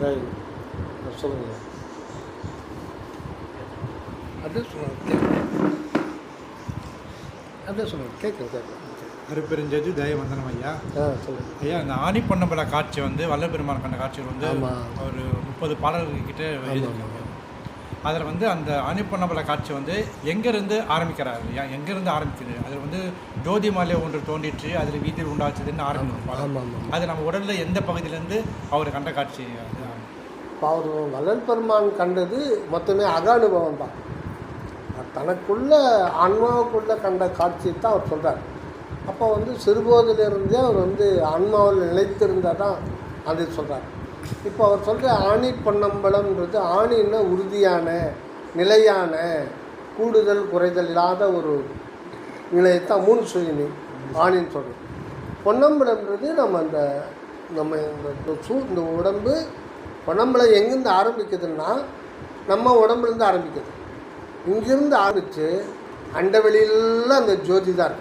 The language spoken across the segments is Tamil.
ரைட், சொல்லுங்கள். அப்படியே சொல்லுங்கள், அப்படியே சொல்லுங்கள், கேட்குறேன். அருப்பெருஞ்செய்தி தயவந்தனம் ஐயா. சொல்லுங்கள் ஐயா, இந்த ஆணி பொன்னம்பல காட்சி வந்து வல்லபெருமான் கண்ட காட்சிகள் வந்து ஒரு 30 பாடல்கிட்ட எழுதியிருக்காங்க. அதில் வந்து அந்த ஆணி பொன்னம்பல காட்சி வந்து எங்கேருந்து ஆரம்பிக்கிறாரு ஐயா? எங்கேருந்து ஆரம்பிக்குது? அதில் வந்து ஜோதி மாலை ஒன்று தோன்றிற்று, அதில் வீதியில் உண்டாச்சுதுன்னு ஆரம்பிக்கும். அது நம்ம உடலில் எந்த பகுதியிலேருந்து அவர் கண்ட காட்சி? இப்போ அவர் வள்ளல் பெருமான் கண்டது மொத்தமே அகானுபவம் தான். தனக்குள்ள ஆன்மாவுக்குள்ளே கண்ட காட்சி தான் அவர் சொல்கிறார். அப்போ வந்து சிறுபோதிலிருந்தே அவர் வந்து ஆன்மாவில் நிலைத்திருந்தால் தான் அது சொல்கிறார். இப்போ அவர் சொல்கிற ஆணி பொன்னம்பலம்ன்றது ஆணின்னா உறுதியான நிலையான கூடுதல் குறைதல் இல்லாத ஒரு நிலையத்தான் 3 சுழினி ஆணின்னு சொல்கிறோம். பொன்னம்பலம்ன்றது நம்ம இந்த உடம்பு பொன்னம்பலம் எங்கேருந்து ஆரம்பிக்குதுன்னா நம்ம உடம்புலேருந்து ஆரம்பிக்குது. இங்கேருந்து ஆரம்பித்து அண்டவெளியில் அந்த ஜோதி தான்.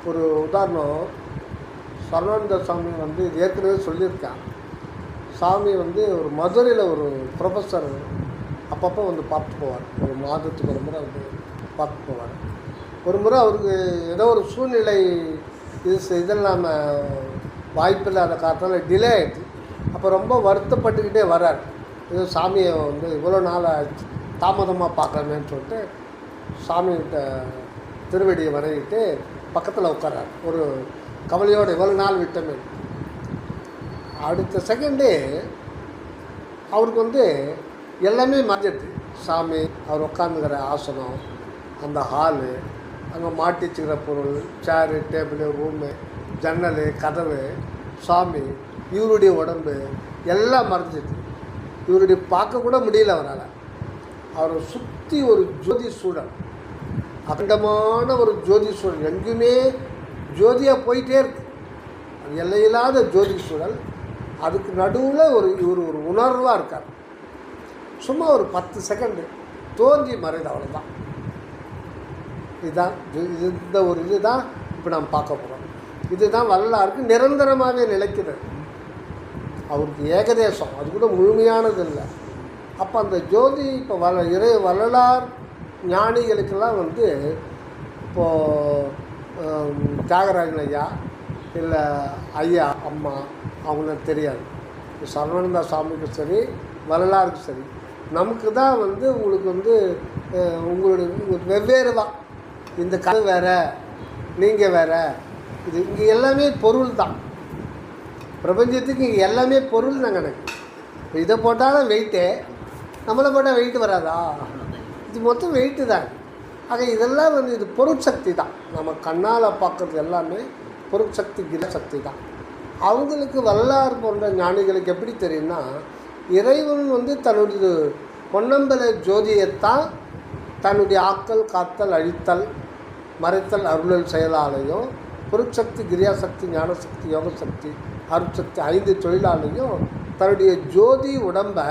ஒரு உதாரணம், சரவணந்த சாமி வந்து இது ஏற்கனவே சொல்லியிருக்கான். சாமி வந்து ஒரு மதுரையில் ஒரு ப்ரொஃபஸர் அப்பப்போ வந்து பார்த்துட்டு போவார். ஒரு மாதத்துக்கு ஒரு முறை வந்து பார்த்துட்டு போவார். ஒரு முறை அவருக்கு ஏதோ ஒரு சூழ்நிலை இதெல்லாமல் வாய்ப்பில்லாத காரணத்தால் டிலே ஆகிடுது. அப்போ ரொம்ப வருத்தப்பட்டுக்கிட்டே வர்றார். ஏதோ சாமியை வந்து இவ்வளோ நாள் தாமதமாக பார்க்கணுமேன்னு சொல்லிட்டு சாமிகிட்ட திருவடியை வரையிட்டு பக்கத்தில் உட்காரார். ஒரு கவலையோடு இவ்வளோ நாள் விட்டமே. அடுத்த செகண்டே அவருக்கு வந்து எல்லாமே மாறிடுது. சாமி அவர் உட்காந்துக்கிற ஆசனம், அந்த ஹாலு, அங்கே மாட்டிச்சுக்கிற பொருள், சேரு, டேபிளு, ரூமு, ஜன்னல், கதவு, சாமி, இவருடைய உடம்பு எல்லாம் மறைஞ்சிது. இவருடைய பார்க்கக்கூட முடியல அவரால். அவரை சுற்றி ஒரு ஜோதி சூழல், அகண்டமான ஒரு ஜோதி சூழல், எங்குமே ஜோதியாக போயிட்டே இருக்கு. அது எல்லையில்லாத ஜோதி சூழல். அதுக்கு நடுவில் இவர் ஒரு உணர்வாக இருக்கார். சும்மா ஒரு 10 செகண்டு தோன்றி மறைது, அவ்வளோதான். இதுதான் இந்த ஒரு இதுதான் இப்போ நாம் பார்க்க போகிறோம். இதுதான் வள்ளலாருக்கு நிரந்தரமாகவே நிலைக்கிறது. அவருக்கு ஏகதேசம், அது கூட முழுமையானது இல்லை. அப்போ அந்த ஜோதி இப்போ வள்ளலார் ஞானிகளுக்கெல்லாம் வந்து இப்போது தியாகராஜன் ஐயா இல்லை ஐயா அம்மா அவங்களுக்கு தெரியாது. சரவணந்தா சாமிக்கு சரி, வள்ளலாருக்கு சரி, நமக்கு தான் வந்து உங்களுக்கு வந்து உங்களுடைய வெவ்வேறு தான். இந்த கதை வேறு, நீங்கள் வேறு. இது இங்கே எல்லாமே பொருள் தான். பிரபஞ்சத்துக்கு இங்கே எல்லாமே பொருள் தான் கணக்கு. இப்போ இதை போட்டாலும் வெயிட்டு, நம்மளை போட்டால் வெயிட்டு வராதா? இது மொத்தம் வெயிட்டு தான். ஆக இதெல்லாம் வந்து இது பொருட்சக்தி தான். நம்ம கண்ணால் பார்க்குறது எல்லாமே பொருட்சக்தி, கிரசக்தி தான். அவங்களுக்கு வல்லார் போன்ற ஞானிகளுக்கு எப்படி தெரியும்னா, இறைவன் வந்து தன்னுடைய பொன்னம்பல ஜோதியைத்தான் தன்னுடைய ஆக்கல், காத்தல், அழித்தல், மறைத்தல், அருளல் செயலாலையும் பொருட்சக்தி, கிரியாசக்தி, ஞானசக்தி, யோகசக்தி, அருட்சக்தி 5 தொழிலாலையும் தன்னுடைய ஜோதி உடம்பை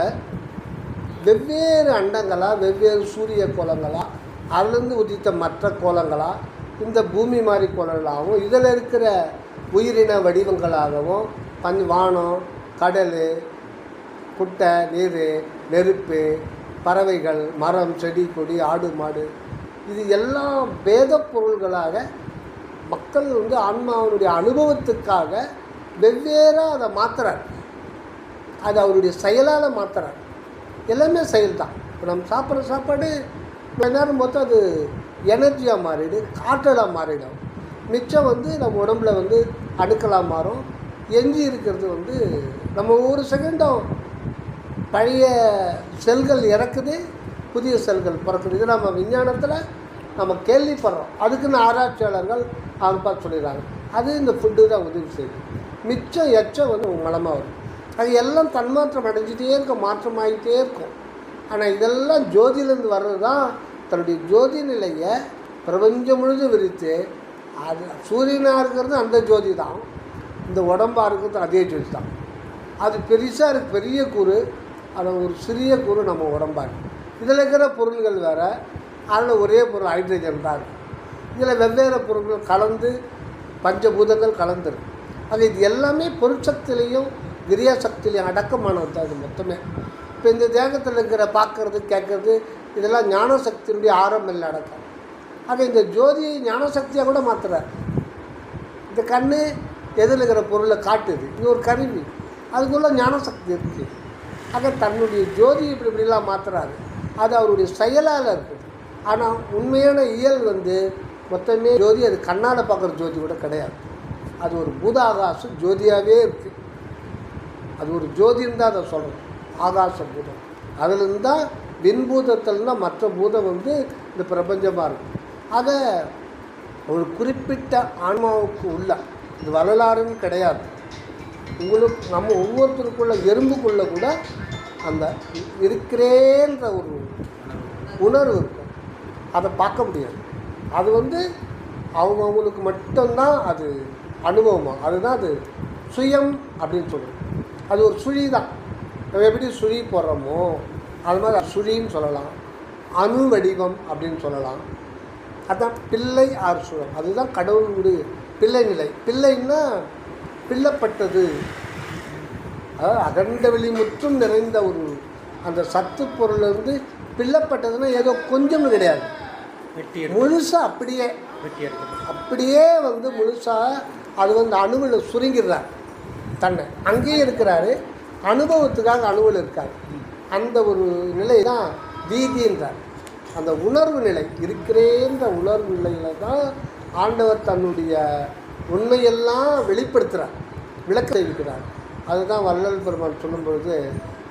வெவ்வேறு அண்டங்களாக, வெவ்வேறு சூரிய கோலங்களாக, அதுலேருந்து உதித்த மற்ற கோலங்களாக, இந்த பூமி மாதிரி கோலங்களாகவும், இதில் இருக்கிற உயிரின வடிவங்களாகவும், வானம், கடல், குட்டை, நீர், நெருப்பு, பறவைகள், மரம், செடி, கொடி, ஆடு, மாடு, இது எல்லாம் வேத பொருள்களாக மக்கள் வந்து ஆன்மாவுடைய அனுபவத்துக்காக வெவ்வேறாக அதை மாற்றுறார். அது அவருடைய செயலால் மாற்றுறார். எல்லாமே செயல் தான். இப்போ நம்ம சாப்பிட்ற சாப்பாடு கொஞ்ச நேரம் மொத்தம் அது எனர்ஜியாக மாறிடும், காற்றலாக மாறிடும். மிச்சம் வந்து நம்ம உடம்புல வந்து அணுக்களாக மாறும். எஞ்சி இருக்கிறது வந்து நம்ம ஒவ்வொரு செகண்டும் பழைய செல்கள் இறக்குது, புதிய செல்கள் பிறக்குது. இது நம்ம விஞ்ஞானத்தில் நம்ம கேள்விப்படுறோம். அதுக்குன்னு ஆராய்ச்சியாளர்கள் அவங்க பார்த்து சொல்லிடுறாங்க. அது இந்த ஃபுட்டு தான் உதவி செய்யுது. மிச்சம் எச்சம் வந்து மலமாக வரும். அது எல்லாம் தன்மாற்றம் அடைஞ்சிட்டே இருக்கும், மாற்றமாகிட்டே இருக்கும். ஆனால் இதெல்லாம் ஜோதியிலேருந்து வர்றது தான். தன்னுடைய ஜோதி நிலையை பிரபஞ்சம் முழுதும் விரித்து, அது சூரியனாக இருக்கிறது அந்த ஜோதி தான், இந்த உடம்பாக இருக்கிறது அதே ஜோதி தான். அது பெருசாக இருக்குது, பெரிய கூறு. அதில் ஒரு சிறிய கூறு நம்ம உடம்பாக இருக்குது. இதில் இருக்கிற பொருள்கள் வேறு, அதில் ஒரே பொருள் ஹைட்ரஜன் தான் இருக்குது. இதில் வெவ்வேறு பொருட்கள் கலந்து பஞ்சபூதங்கள் கலந்துருக்கு. அது இது எல்லாமே பொருட்சக்திலையும் கிரியா சக்தியிலே அடக்கமானது தான் அது மொத்தமே. இப்போ இந்த தேகத்தில் இருக்கிற பார்க்கறது கேட்கறது இதெல்லாம் ஞான சக்தியினுடைய ஆரம்பம் அடக்கம். ஆக இந்த ஜோதியை ஞான சக்தியாக கூட மாற்றுறார். இந்த கண் எதில் இருக்கிற பொருளை காட்டுது, இது ஒரு கருவி, அதுக்குள்ள ஞான சக்தி இருக்குது. ஆக தன்னுடைய ஜோதி இப்படிலாம் மாற்றுறாரு. அது அவருடைய செயலால் இருக்குது. ஆனால் உண்மையான இயல் மொத்தமே ஜோதி, அது கண்ணால் பார்க்குற ஜோதி கூட கிடையாது. அது ஒரு பூத ஆகாசம் ஜோதியாகவே இருக்குது. அது ஒரு ஜோதின்னு தான் அதை சொல்லணும், ஆகாச பூதம். அதுலேருந்து தான் விண்பூதத்தில்னா மற்ற பூதம் இந்த பிரபஞ்சமாக இருக்கும். ஆக ஒரு குறிப்பிட்ட ஆன்மாவுக்கு உள்ள இது வரலாறுன்னு கிடையாது. உங்களுக்கு நம்ம ஒவ்வொருத்தருக்குள்ள எறும்புக்குள்ளே கூட அந்த இருக்கிறேன்ற ஒரு உணர்வு இருக்கும். அதை பார்க்க முடியாது. அது அவங்களுக்கு மட்டும்தான் அது அனுபவமாக. அதுதான் அது சுயம் அப்படின்னு சொல்லுவோம். அது ஒரு சுழி தான். நம்ம எப்படி சுழி போடுறோமோ அது மாதிரி சுழின்னு சொல்லலாம், அணு வடிவம் அப்படின்னு சொல்லலாம். அதுதான் பிள்ளை ஆர் சுழம். அதுதான் கடவுளுடைய பிள்ளை நிலை. பிள்ளைன்னா பிள்ளப்பட்டது, அதாவது அகண்ட வெளி முற்றும் நிறைந்த ஒரு அந்த சத்து பொருள் பிள்ளப்பட்டதுன்னா ஏதோ கொஞ்சம்னு கிடையாது, முழுசாக அப்படியே முழுசாக அது அணுவில் சுருங்கிடுறார் தன்னை. அங்கேயே இருக்கிறாரு, அனுபவத்துக்காக அணுவில் இருக்கார். அந்த ஒரு நிலை தான் வீதின்றார். அந்த உணர்வு நிலை, இருக்கிறேன்ற உணர்வு நிலையில் தான் ஆண்டவர் தன்னுடைய உண்மையெல்லாம் வெளிப்படுத்துகிறார், விளக்க தெரிவிக்கிறார். அதுதான் வள்ளல் பெருமான் சொல்லும் பொழுது,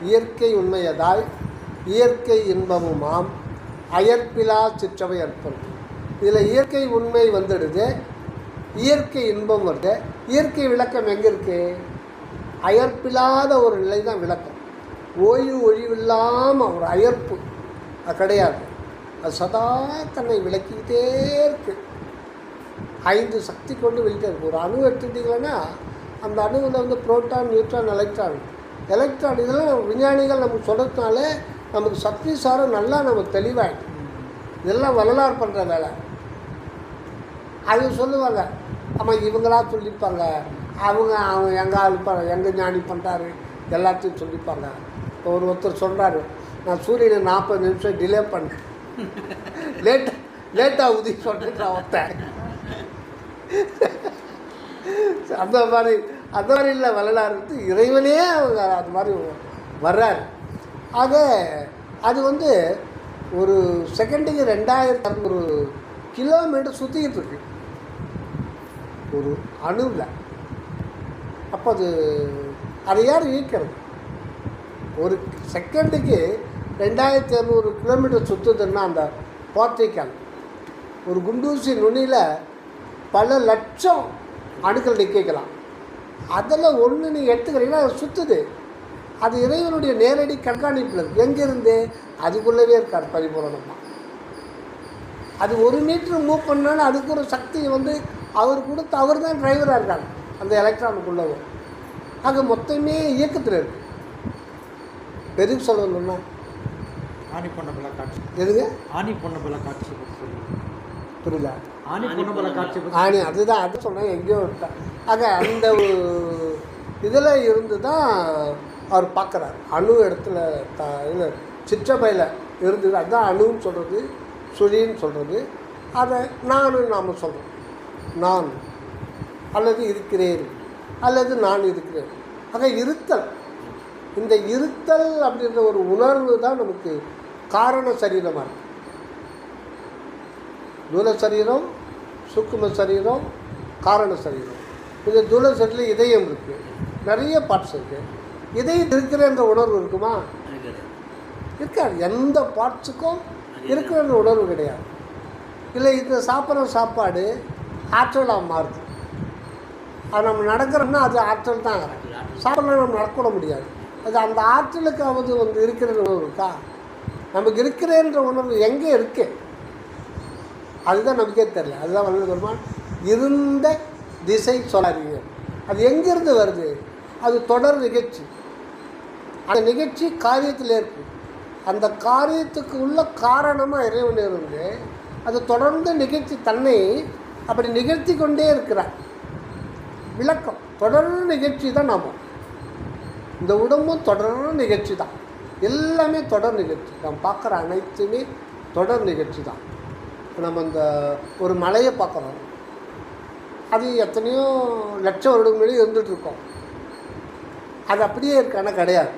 இயற்கை உண்மையதாய் இயற்கை இன்பமுமாம் அயற்பிலா சிற்றவை அற்பம். இதில் இயற்கை உண்மை வந்துடுது, இயற்கை இன்பம் வருது. இயற்கை விளக்கம் எங்கே இருக்குது? அயற்பில்லாத ஒரு நிலை தான் விளக்கம். ஓய்வு ஒழிவில்லாமல் ஒரு அயர்ப்பு அது கிடையாது. அது சதா தன்னை விளக்கிக்கிட்டே இருக்குது. 5 சக்தி கொண்டு வெளியிட்டே இருக்குது. ஒரு அணு எடுத்துக்கிட்டிங்கன்னா அந்த அணுவில் புரோட்டான், நியூட்ரான், எலக்ட்ரான் இதெல்லாம் விஞ்ஞானிகள் நமக்கு சொல்கிறதுனால நமக்கு சக்தி சாரம் நல்லா நமக்கு தெளிவாகிடும். இதெல்லாம் வரலாறு பண்ணுற வேலை. அது சொல்லுவாங்க, ஆமாம் இவங்களா சொல்லிப்பாங்க, அவங்க எங்கள் ஆள் எங்கள் ஞானி பண்ணுறாரு எல்லாத்தையும் சொல்லிப்பாங்க. ஒருத்தர் சொல்கிறாரு, நான் சூரியனை 40 நிமிஷம் டிலே பண்ணேன், லேட்டாக உதி சொல்லிட்டு ஒருத்தன். அந்த மாதிரி இல்லை வரலாறு. இறைவனே அவங்க அது மாதிரி வர்றாரு. ஆக அது ஒரு செகண்டுக்கு 2600 கிலோமீட்டர் சுற்றிக்கிட்டு இருக்கு ஒரு அணுவில். அப்போ அதை யார் இயக்கிறது? ஒரு செகண்டுக்கு 2600 கிலோமீட்டர் சுற்றுதுன்னா அந்த பார்ட்டிக்கல் ஒரு குண்டூசி நுனியில் பல லட்சம் அணுக்கள் நிற்கலாம். அதில் ஒன்று நீ எடுத்துக்கிறீங்கன்னா அது சுற்றுது. அது இறைவனுடைய நேரடி கண்காணிப்பில் இருக்குது. எங்கேருந்து? அதுக்குள்ளவே இருக்கார் பரிபூரணமாக. அது 1 மீட்டர் மூவ் பண்ணாலும் அதுக்கு ஒரு சக்தி அவர் கொடுத்து அவர் தான் டிரைவராக இருக்காங்க அந்த எலக்ட்ரானுக்குள்ளவும். ஆக மொத்தமே இயக்கத்தில் இருக்குது. எதுக்கு சொல்லணும்னா ஆணி பொன்னபல காட்சி. எதுங்க? ஆணி பொன்னபல காட்சி புரியல? ஆணி பொன்னபல காட்சி. ஆணி அதுதான், அது சொன்னேன் எங்கேயோ விட்டேன். ஆக அந்த இதில் இருந்து தான் அவர் பார்க்குறாரு. அணு இடத்துல இதில் சிற்றபையில் இருந்தது. அதுதான் அணுன்னு சொல்கிறது, சுழின்னு சொல்கிறது. அதை நான் நாம் சொல்கிறோம். நான் அல்லது இருக்கிறேன் அல்லது நான் இருக்கிறேன். ஆக இருத்தல், இந்த இருத்தல் அப்படின்ற ஒரு உணர்வு தான் நமக்கு காரண சரீரமாக இருக்குது. தூல சரீரம், சூக்கும சரீரம், காரண சரீரம். இந்த தூல சரீரில் இதயம் இருக்குது, நிறைய பார்ட்ஸ் இருக்குது. இதயம் இருக்கிறன்ற உணர்வு இருக்குமா? இருக்காது. எந்த பார்ட்ஸுக்கும் இருக்கிறன்ற உணர்வு கிடையாது. இல்லை இந்த சாப்பிட்ற சாப்பாடு ஆற்றலாக மாறுது. அது நம்ம நடக்கிறோம்னா அது ஆற்றல் தான். சாப்பிட்லாம் நம்ம நடக்கூட முடியாது. அது அந்த ஆற்றலுக்காவது இருக்கிற உணர்வு இருக்கா? நமக்கு இருக்கிறேன்ற உணர்வு எங்கே இருக்கு? அதுதான் நமக்கே தெரியல. அதுதான் வள்ளல் பெருமான் இருந்த திசை சொல்லாதீங்க. அது எங்கேருந்து வருது? அது தொடர் நிகழ்ச்சி. அந்த நிகழ்ச்சி காரியத்தில் இருக்குது. அந்த காரியத்துக்கு உள்ள காரணமாக இறைவன் இருந்து அது தொடர்ந்து நிகழ்ச்சி தன்னை அப்படி நிகழ்த்தி கொண்டே இருக்கிறார். விளக்கம் தொடர் நிகழ்ச்சி தான் நாம். இந்த உடம்பும் தொடர் நிகழ்ச்சி தான். எல்லாமே தொடர் நிகழ்ச்சி. நம்ம பார்க்குற அனைத்துமே தொடர் நிகழ்ச்சி தான். நம்ம இந்த ஒரு மலையை பார்க்குறோம், அது எத்தனையோ லட்சம் வருடம் முன்னாடி இருந்துகிட்ருக்கோம். அது அப்படியே இருக்கான கிடையாது.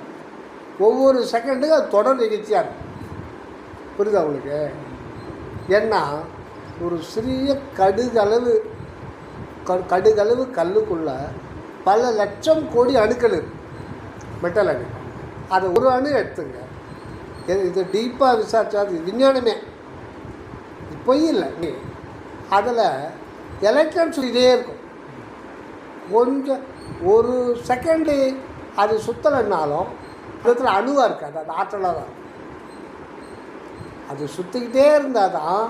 ஒவ்வொரு செகண்டுக்கும் அது தொடர் நிகழ்ச்சியாக இருக்கும். புரியுதா உங்களுக்கு? ஏன்னா ஒரு சிறிய கடுகளவு கல்லுக்குள்ள பல லட்சம் கோடி அணுக்கள் இருக்கு, மெட்டல் அணு. அதை ஒரு அணு எடுத்துங்க, இது டீப்பாக விசாரிச்சா அது விஞ்ஞானமே, பொய் இல்லை. நீ அதில் எலக்ட்ரான்ஸ் இதே இருக்கும். கொஞ்சம் ஒரு செகண்டு அது சுற்றலைன்னாலும் இடத்துல அணுவாக இருக்காது, அது ஆற்றலாக தான். அது சுற்றிக்கிட்டே இருந்தால் தான்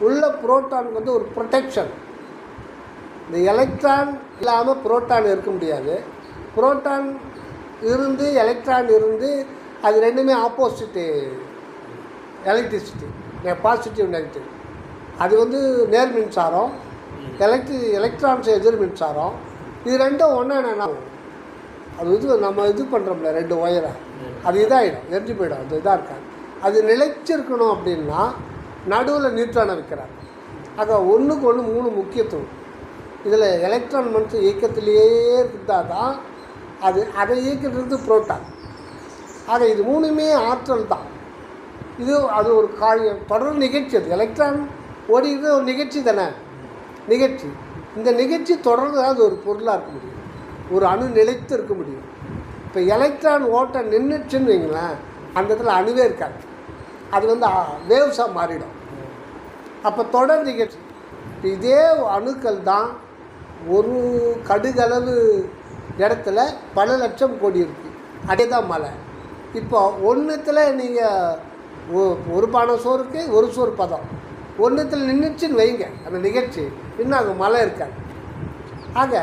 உள்ள புரோட்டானுக்கு வந்து ஒரு ப்ரொடெக்ஷன். இந்த எலக்ட்ரான் இல்லாமல் புரோட்டான் இருக்க முடியாது. புரோட்டான் இருந்து எலக்ட்ரான் இருந்து அது ரெண்டுமே ஆப்போசிட்டு எலக்ட்ரிசிட்டி, பாசிட்டிவ் நெகட்டிவ். அது வந்து நேர் மின்சாரம், எலக்ட்ரான்ஸ் எதிர் மின்சாரம். இது ரெண்டும் ஒன்றா என்னென்னா அது நம்ம இது பண்ணுறோம்ல ரெண்டு ஒயரை, அது இதாகிடும், எரிஞ்சு போயிடும், அது இதாக இருக்காது. அது நிலைச்சிருக்கணும் அப்படின்னா நடுவில் நியூட்ரானை வைக்கிறாங்க. ஆக ஒன்றுக்கு ஒன்று 3 முக்கியத்துவம். இதில் எலக்ட்ரான் மனுஷன் இயக்கத்திலேயே இருந்தால் தான் அதை இயக்கிறது புரோட்டான். ஆக இது 3மே ஆற்றல் தான். அது ஒரு தொடர் நிகழ்ச்சி. அது எலக்ட்ரான் ஓடிக்கிறது ஒரு நிகழ்ச்சி தானே, நிகழ்ச்சி. இந்த நிகழ்ச்சி தொடர்ந்து அது ஒரு பொருளாக இருக்க முடியும், ஒரு அணு நிலைத்து இருக்க முடியும். இப்போ எலக்ட்ரான் ஓட்டம் நின்றுச்சுன்னு வைங்களேன், அந்த இடத்துல அணுவே இருக்காது, அது வந்து வேவ்ஸாக மாறிடும். அப்போ தொடர் நிகழ்ச்சி. இதே அணுக்கள் தான் ஒரு கடுகளவு இடத்துல பல லட்சம் கோடி இருக்குது, அதே தான் மலை. இப்போ ஒன்றுத்தில் நீங்கள் ஒரு பானை சோறுக்கு ஒரு சோறு பதம், ஒன்றுத்தில் நின்றுச்சுன்னு வைங்க அந்த நிகழ்ச்சி, இன்னும் அங்கே மலை இருக்காது. ஆக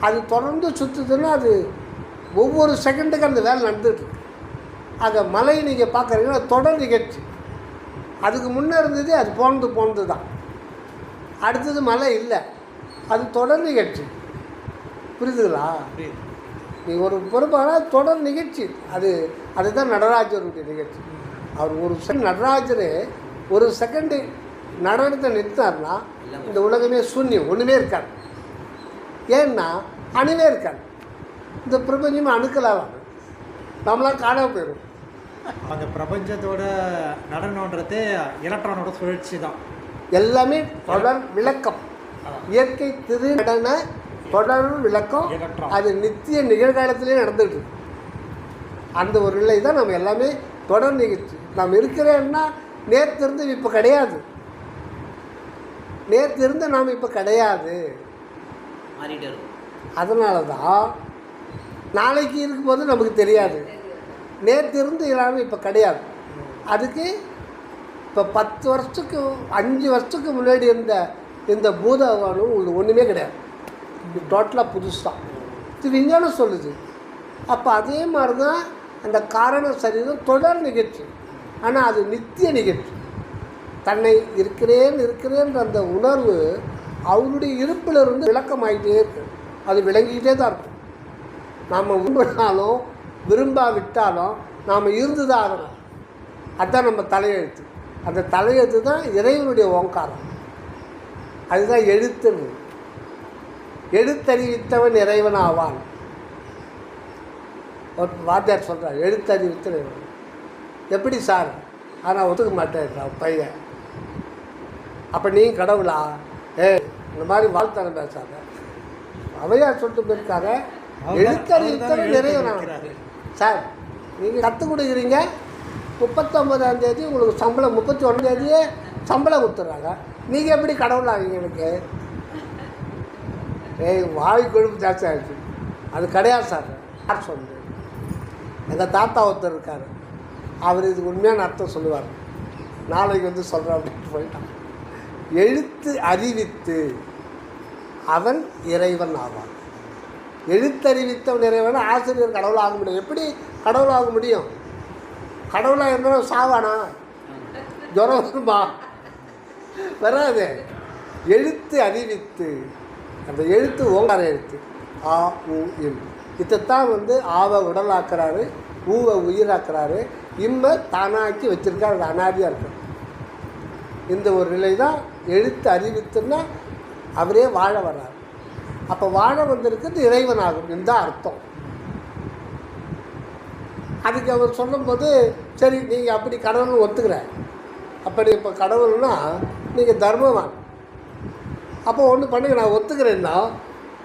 அது தொடர்ந்து சுற்றுதுன்னா அது ஒவ்வொரு செகண்டுக்கு அந்த வேலை நடந்துகிட்ருக்கு. ஆக மலை நீங்கள் பார்க்குறீங்கன்னா தொடர் நிகழ்ச்சி. அதுக்கு முன்னே இருந்தது அது போனது தான், அடுத்தது மலை இல்லை, அது தொடர் நிகழ்ச்சி. புரியுதுங்களா? நீ ஒரு பொறுப்பான தொடர் நிகழ்ச்சி. அதுதான் நடராஜருடைய நிகழ்ச்சி. அவர் ஒரு நடராஜர் ஒரு செகண்டு நடனத்தை நிறுத்தார்னா இந்த உலகமே சூன்யம், ஒன்றுமே இருக்காது. ஏன்னா அணுவே இருக்காது. இந்த பிரபஞ்சமே அணுக்களாக நம்மளாம் காணாமல் போயிடும். அந்த பிரபஞ்சத்தோட நடனன்றது எலக்ட்ரானோட சுழற்சி தான். எல்லாமே தொடர் விளக்கம், இயற்கை திருநடன தொடர் விளக்கம். அது நித்திய நிகழ்காலத்திலே நடந்துகிட்டு இருக்கு. அந்த ஒரு நிலை தான் நம்ம எல்லாமே தொடர் நிகழ்ச்சி. நாம் இருக்கிறேன்னா நேற்று இருந்து இப்போ கிடையாது, நேற்று இருந்து நாம் இப்போ கிடையாது. அதனால தான் நாளைக்கு இருக்கும்போது நமக்கு தெரியாது, நேற்று இருந்து இல்லாமல் இப்போ கிடையாது. அதுக்கு இப்போ 10 வருஷத்துக்கு 5 வருஷத்துக்கு முன்னாடி இருந்த இந்த பூதவானும் உங்களுக்கு ஒன்றுமே கிடையாது, இது டோட்டலாக புதுசு தான். இது விஞ்ஞானம் சொல்லுது. அப்போ அதே மாதிரி தான் அந்த காரண சரீரம் தொடர் நிகழ்ச்சி. ஆனால் அது நித்திய நிகழ்ச்சி. தன்னை இருக்கிறேன்ற அந்த உணர்வு அவருடைய இருப்பிலிருந்து விளக்கமாகிட்டே இருக்கு, அது விளங்கிக்கிட்டே தான் இருக்கும். நாம் விரும்பினாலும் விரும்பாவிட்டாலும் நாம் இருந்து தான் ஆகணும். அதுதான் நம்ம தலையெழுத்து. அந்த தலையெழுத்து தான் இறைவனுடைய ஓங்காரம். அதுதான் எழுத்துன்னு. எழுத்தறிவித்தவன் இறைவன் ஆவான். ஒரு வாத்தியார் சொல்கிறார், எழுத்தறிவித்த இறைவன். எப்படி சார்? ஆனால் ஒத்துக்க மாட்டேன் பையன். அப்போ நீ கடவுளா? இந்த மாதிரி வாழ்த்தனம் பேசாத. அவையார் சொல்லிட்டு போயிருக்காங்க, எழுத்தறிவித்தவன் இறைவன். சார் நீங்கள் கற்றுக் கொடுக்குறீங்க, 39ஆம் தேதி உங்களுக்கு சம்பளம், 31ஆம் தேதியே சம்பளம் கொடுத்துட்றாங்க. நீங்கள் எப்படி கடவுள் ஆகிங்க? எனக்கு வாய் கொழுப்பு ஜாஸ்தி ஆகிடுச்சு. அது கிடையாது சார். யார் சொன்னது? எங்கள் தாத்தா ஒருத்தர் இருக்கார், அவர் இதுக்கு உண்மையான அர்த்தம் சொல்லுவார். நாளைக்கு வந்து சொல்கிறேன் அப்படின்ட்டு போயிட்டான். எழுத்து அறிவித்து அவன் இறைவன் ஆவான். எழுத்தறிவித்தவன் இறைவன். ஆசிரியர் கடவுளாக ஆக முடியும். எப்படி கடவுளாக முடியும்? கடவுளாக இருந்தாலும் சாவானா? ஜுரம் வருமா? வராது. எழுத்து அறிவித்து, அந்த எழுத்து ஓங்கார எழுத்து. ஆ உ இம். இதைத்தான் வந்து ஆவை உடலாக்குறாரு, ஊவை உயிராக்குறாரு, இம்மை தானாக்கி வச்சுருக்காரு. அது அனாதியாக இருக்கும். இந்த ஒரு நிலை தான் எழுத்து அறிவித்துன்னா அவரே வாழ வர்றார். அப்போ வாழ வந்திருக்கிறது இறைவனாகும் இந்த அர்த்தம். அதுக்கு அவர் சொல்லும்போது சரி நீங்கள் அப்படி கடவுள்னு ஒத்துக்கிறேன், அப்படி இப்போ கடவுள்னா நீங்கள் தர்மவான், அப்போ ஒன்று பண்ணுங்க, நான் ஒத்துக்கிறேன்னா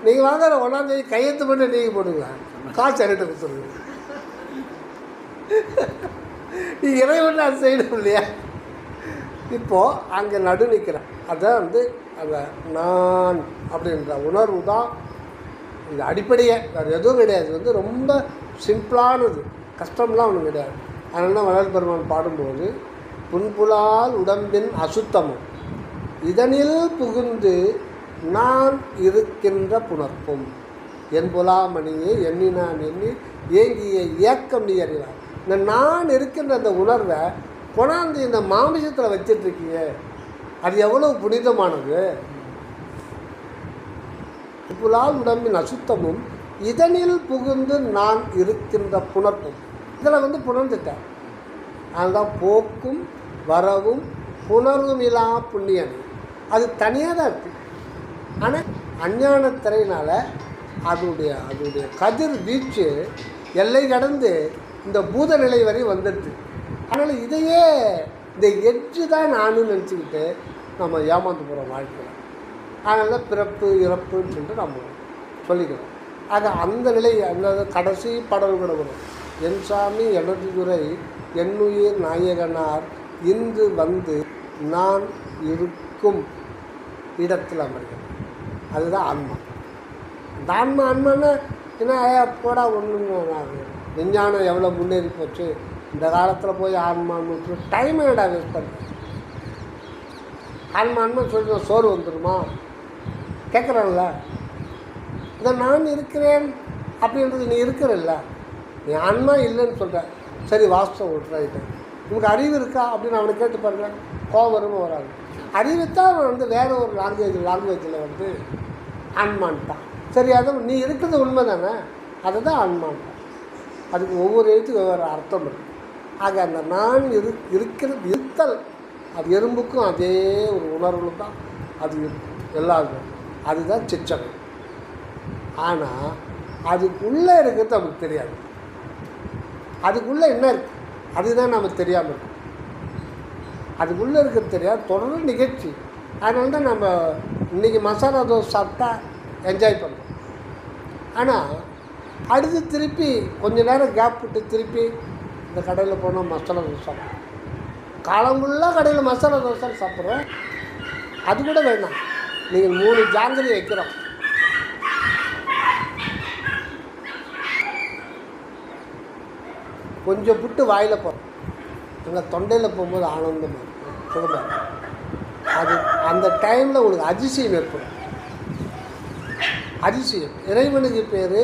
நீங்கள் வாங்க 1ஆம் தேதி கையெழுத்து பண்ணி நீங்கள் போடுங்க, காசு என்கிட்ட கொடுத்துருங்க. நீ இறைவன் அது செய்யணும் இல்லையா? இப்போது அங்கே நடு நிற்கிறேன். அதான் வந்து அந்த நான் அப்படின்ற உணர்வு தான் இது அடிப்படையே, வேறு எதுவும் கிடையாது. இது வந்து ரொம்ப சிம்பிளானது, கஷ்டம்லாம் ஒன்றும் கிடையாது. அதனால தான் வள்ளல் பெருமான் பாடும்போது புன்புலால் உடம்பின் அசுத்தமும் இதனில் புகுந்து நான் இருக்கின்ற புணர்ப்பும் என் புலாமணியை எண்ணி நான் எண்ணி ஏங்கிய ஏக்கம் நீ அறிவார். இந்த நான் இருக்கின்ற அந்த உணர்வை கொண்டாந்து இந்த மாமிசத்தில் வச்சிட்ருக்கீங்க, அது எவ்வளோ புனிதமானது. புலால் உடம்பின் அசுத்தமும் இதனில் புகுந்து நான் இருக்கின்ற புணர்ப்பும், இதில் வந்து புணர்ந்துட்டேன். அதுதான் போக்கும் வரவும் புணர்வுமிலா புண்ணியம். அது தனியாக தான் இருக்குது. ஆனால் அஞ்ஞானத்திரையினால் அதோடைய கதிர் வீச்சு எல்லை கடந்து இந்த பூத நிலை வரை வந்துடுது. அதனால் இதையே இந்த எட்ஜு தான் நானும் நினச்சிக்கிட்டு நம்ம ஏமாந்து போகிறோம் வாழ்க்கையில். அதனால் பிறப்பு இறப்புன்னு சொல்லிட்டு நம்ம சொல்லிக்கிறோம். ஆக அந்த நிலை, அந்த கடைசி பாடல் கூட வரும், என் சாமி எனது துறை என்னுயிர் நாயகனார் இன்று வந்து நான் இருக்கும் இடத்தில் அமர்கிறேன். அதுதான் ஆன்மா. இந்த ஆன்மான்னா என்ன போடா ஒன்றுங்க, விஞ்ஞானம் எவ்வளோ முன்னேறி போச்சு, இந்த காலத்தில் போய் ஆன்மான்னு டைம் என்னடா வேஸ்ட் பண்ணுறேன். ஆன்மான்னு சொல்லி சோறு வந்துடுமா கேட்குறேன்ல. இந்த நான் இருக்கிறேன் அப்படின்றது நீ இருக்கிறல்ல, நீ ஆன்மா இல்லைன்னு சொல்கிற. சரி வாஸ்தவம் விட்டுறாயிட்ட, உனக்கு அறிவு இருக்கா அப்படின்னு அவனை கேட்டு பாருங்க, கோபம் வருமா வராது. அறிவுத்தான் அவன் வந்து வேறு ஒரு லாங்குவேஜில் வந்து ஆன்மான்ட்டான். சரி அதை நீ இருக்கிறது உண்மை தானே, அதை தான் ஆன்மான்ட்டான். அதுக்கு ஒவ்வொரு எழுத்துக்கும் ஒவ்வொரு அர்த்தம் இருக்குது. ஆக அந்த நான் இருக்கிறது இருத்தல், அது எறும்புக்கும் அதே ஒரு உணர்வு தான் அது எல்லாருக்கும். அதுதான் சிச்சனை. ஆனால் அதுக்குள்ளே இருக்கிறது நமக்கு தெரியாது. அதுக்குள்ளே என்ன இருக்குது அதுதான் நமக்கு தெரியாமல் இருக்கும். அதுக்குள்ளே இருக்கிறது தெரியாது, தொடர்ந்து நிகழ்ச்சி. அதனால தான் நம்ம இன்றைக்கி மசாலா தோசை சாப்பிட்டா என்ஜாய் பண்ணுறோம். ஆனால் அடுத்து திருப்பி கொஞ்சம் நேரம் கேப் விட்டு திருப்பி இந்த கடையில் போனால் மசாலா தோசை சாப்பிட்றோம். காலம் ஃபுல்லாக கடையில் மசாலா தோசை சாப்பிட்றோம். அது கூட வேண்டாம், நீங்கள் 3 ஜாங்கிரி வைக்கிறோம், கொஞ்சம் புட்டு வாயில் போகிறோம், எங்கள் தொண்டையில் போகும்போது ஆனந்தமாக இருக்கும், சுகமாக. அது அந்த டைமில் உங்களுக்கு அதிசயம் ஏற்படும். அதிசயம் இறைவனுக்கு பேர்,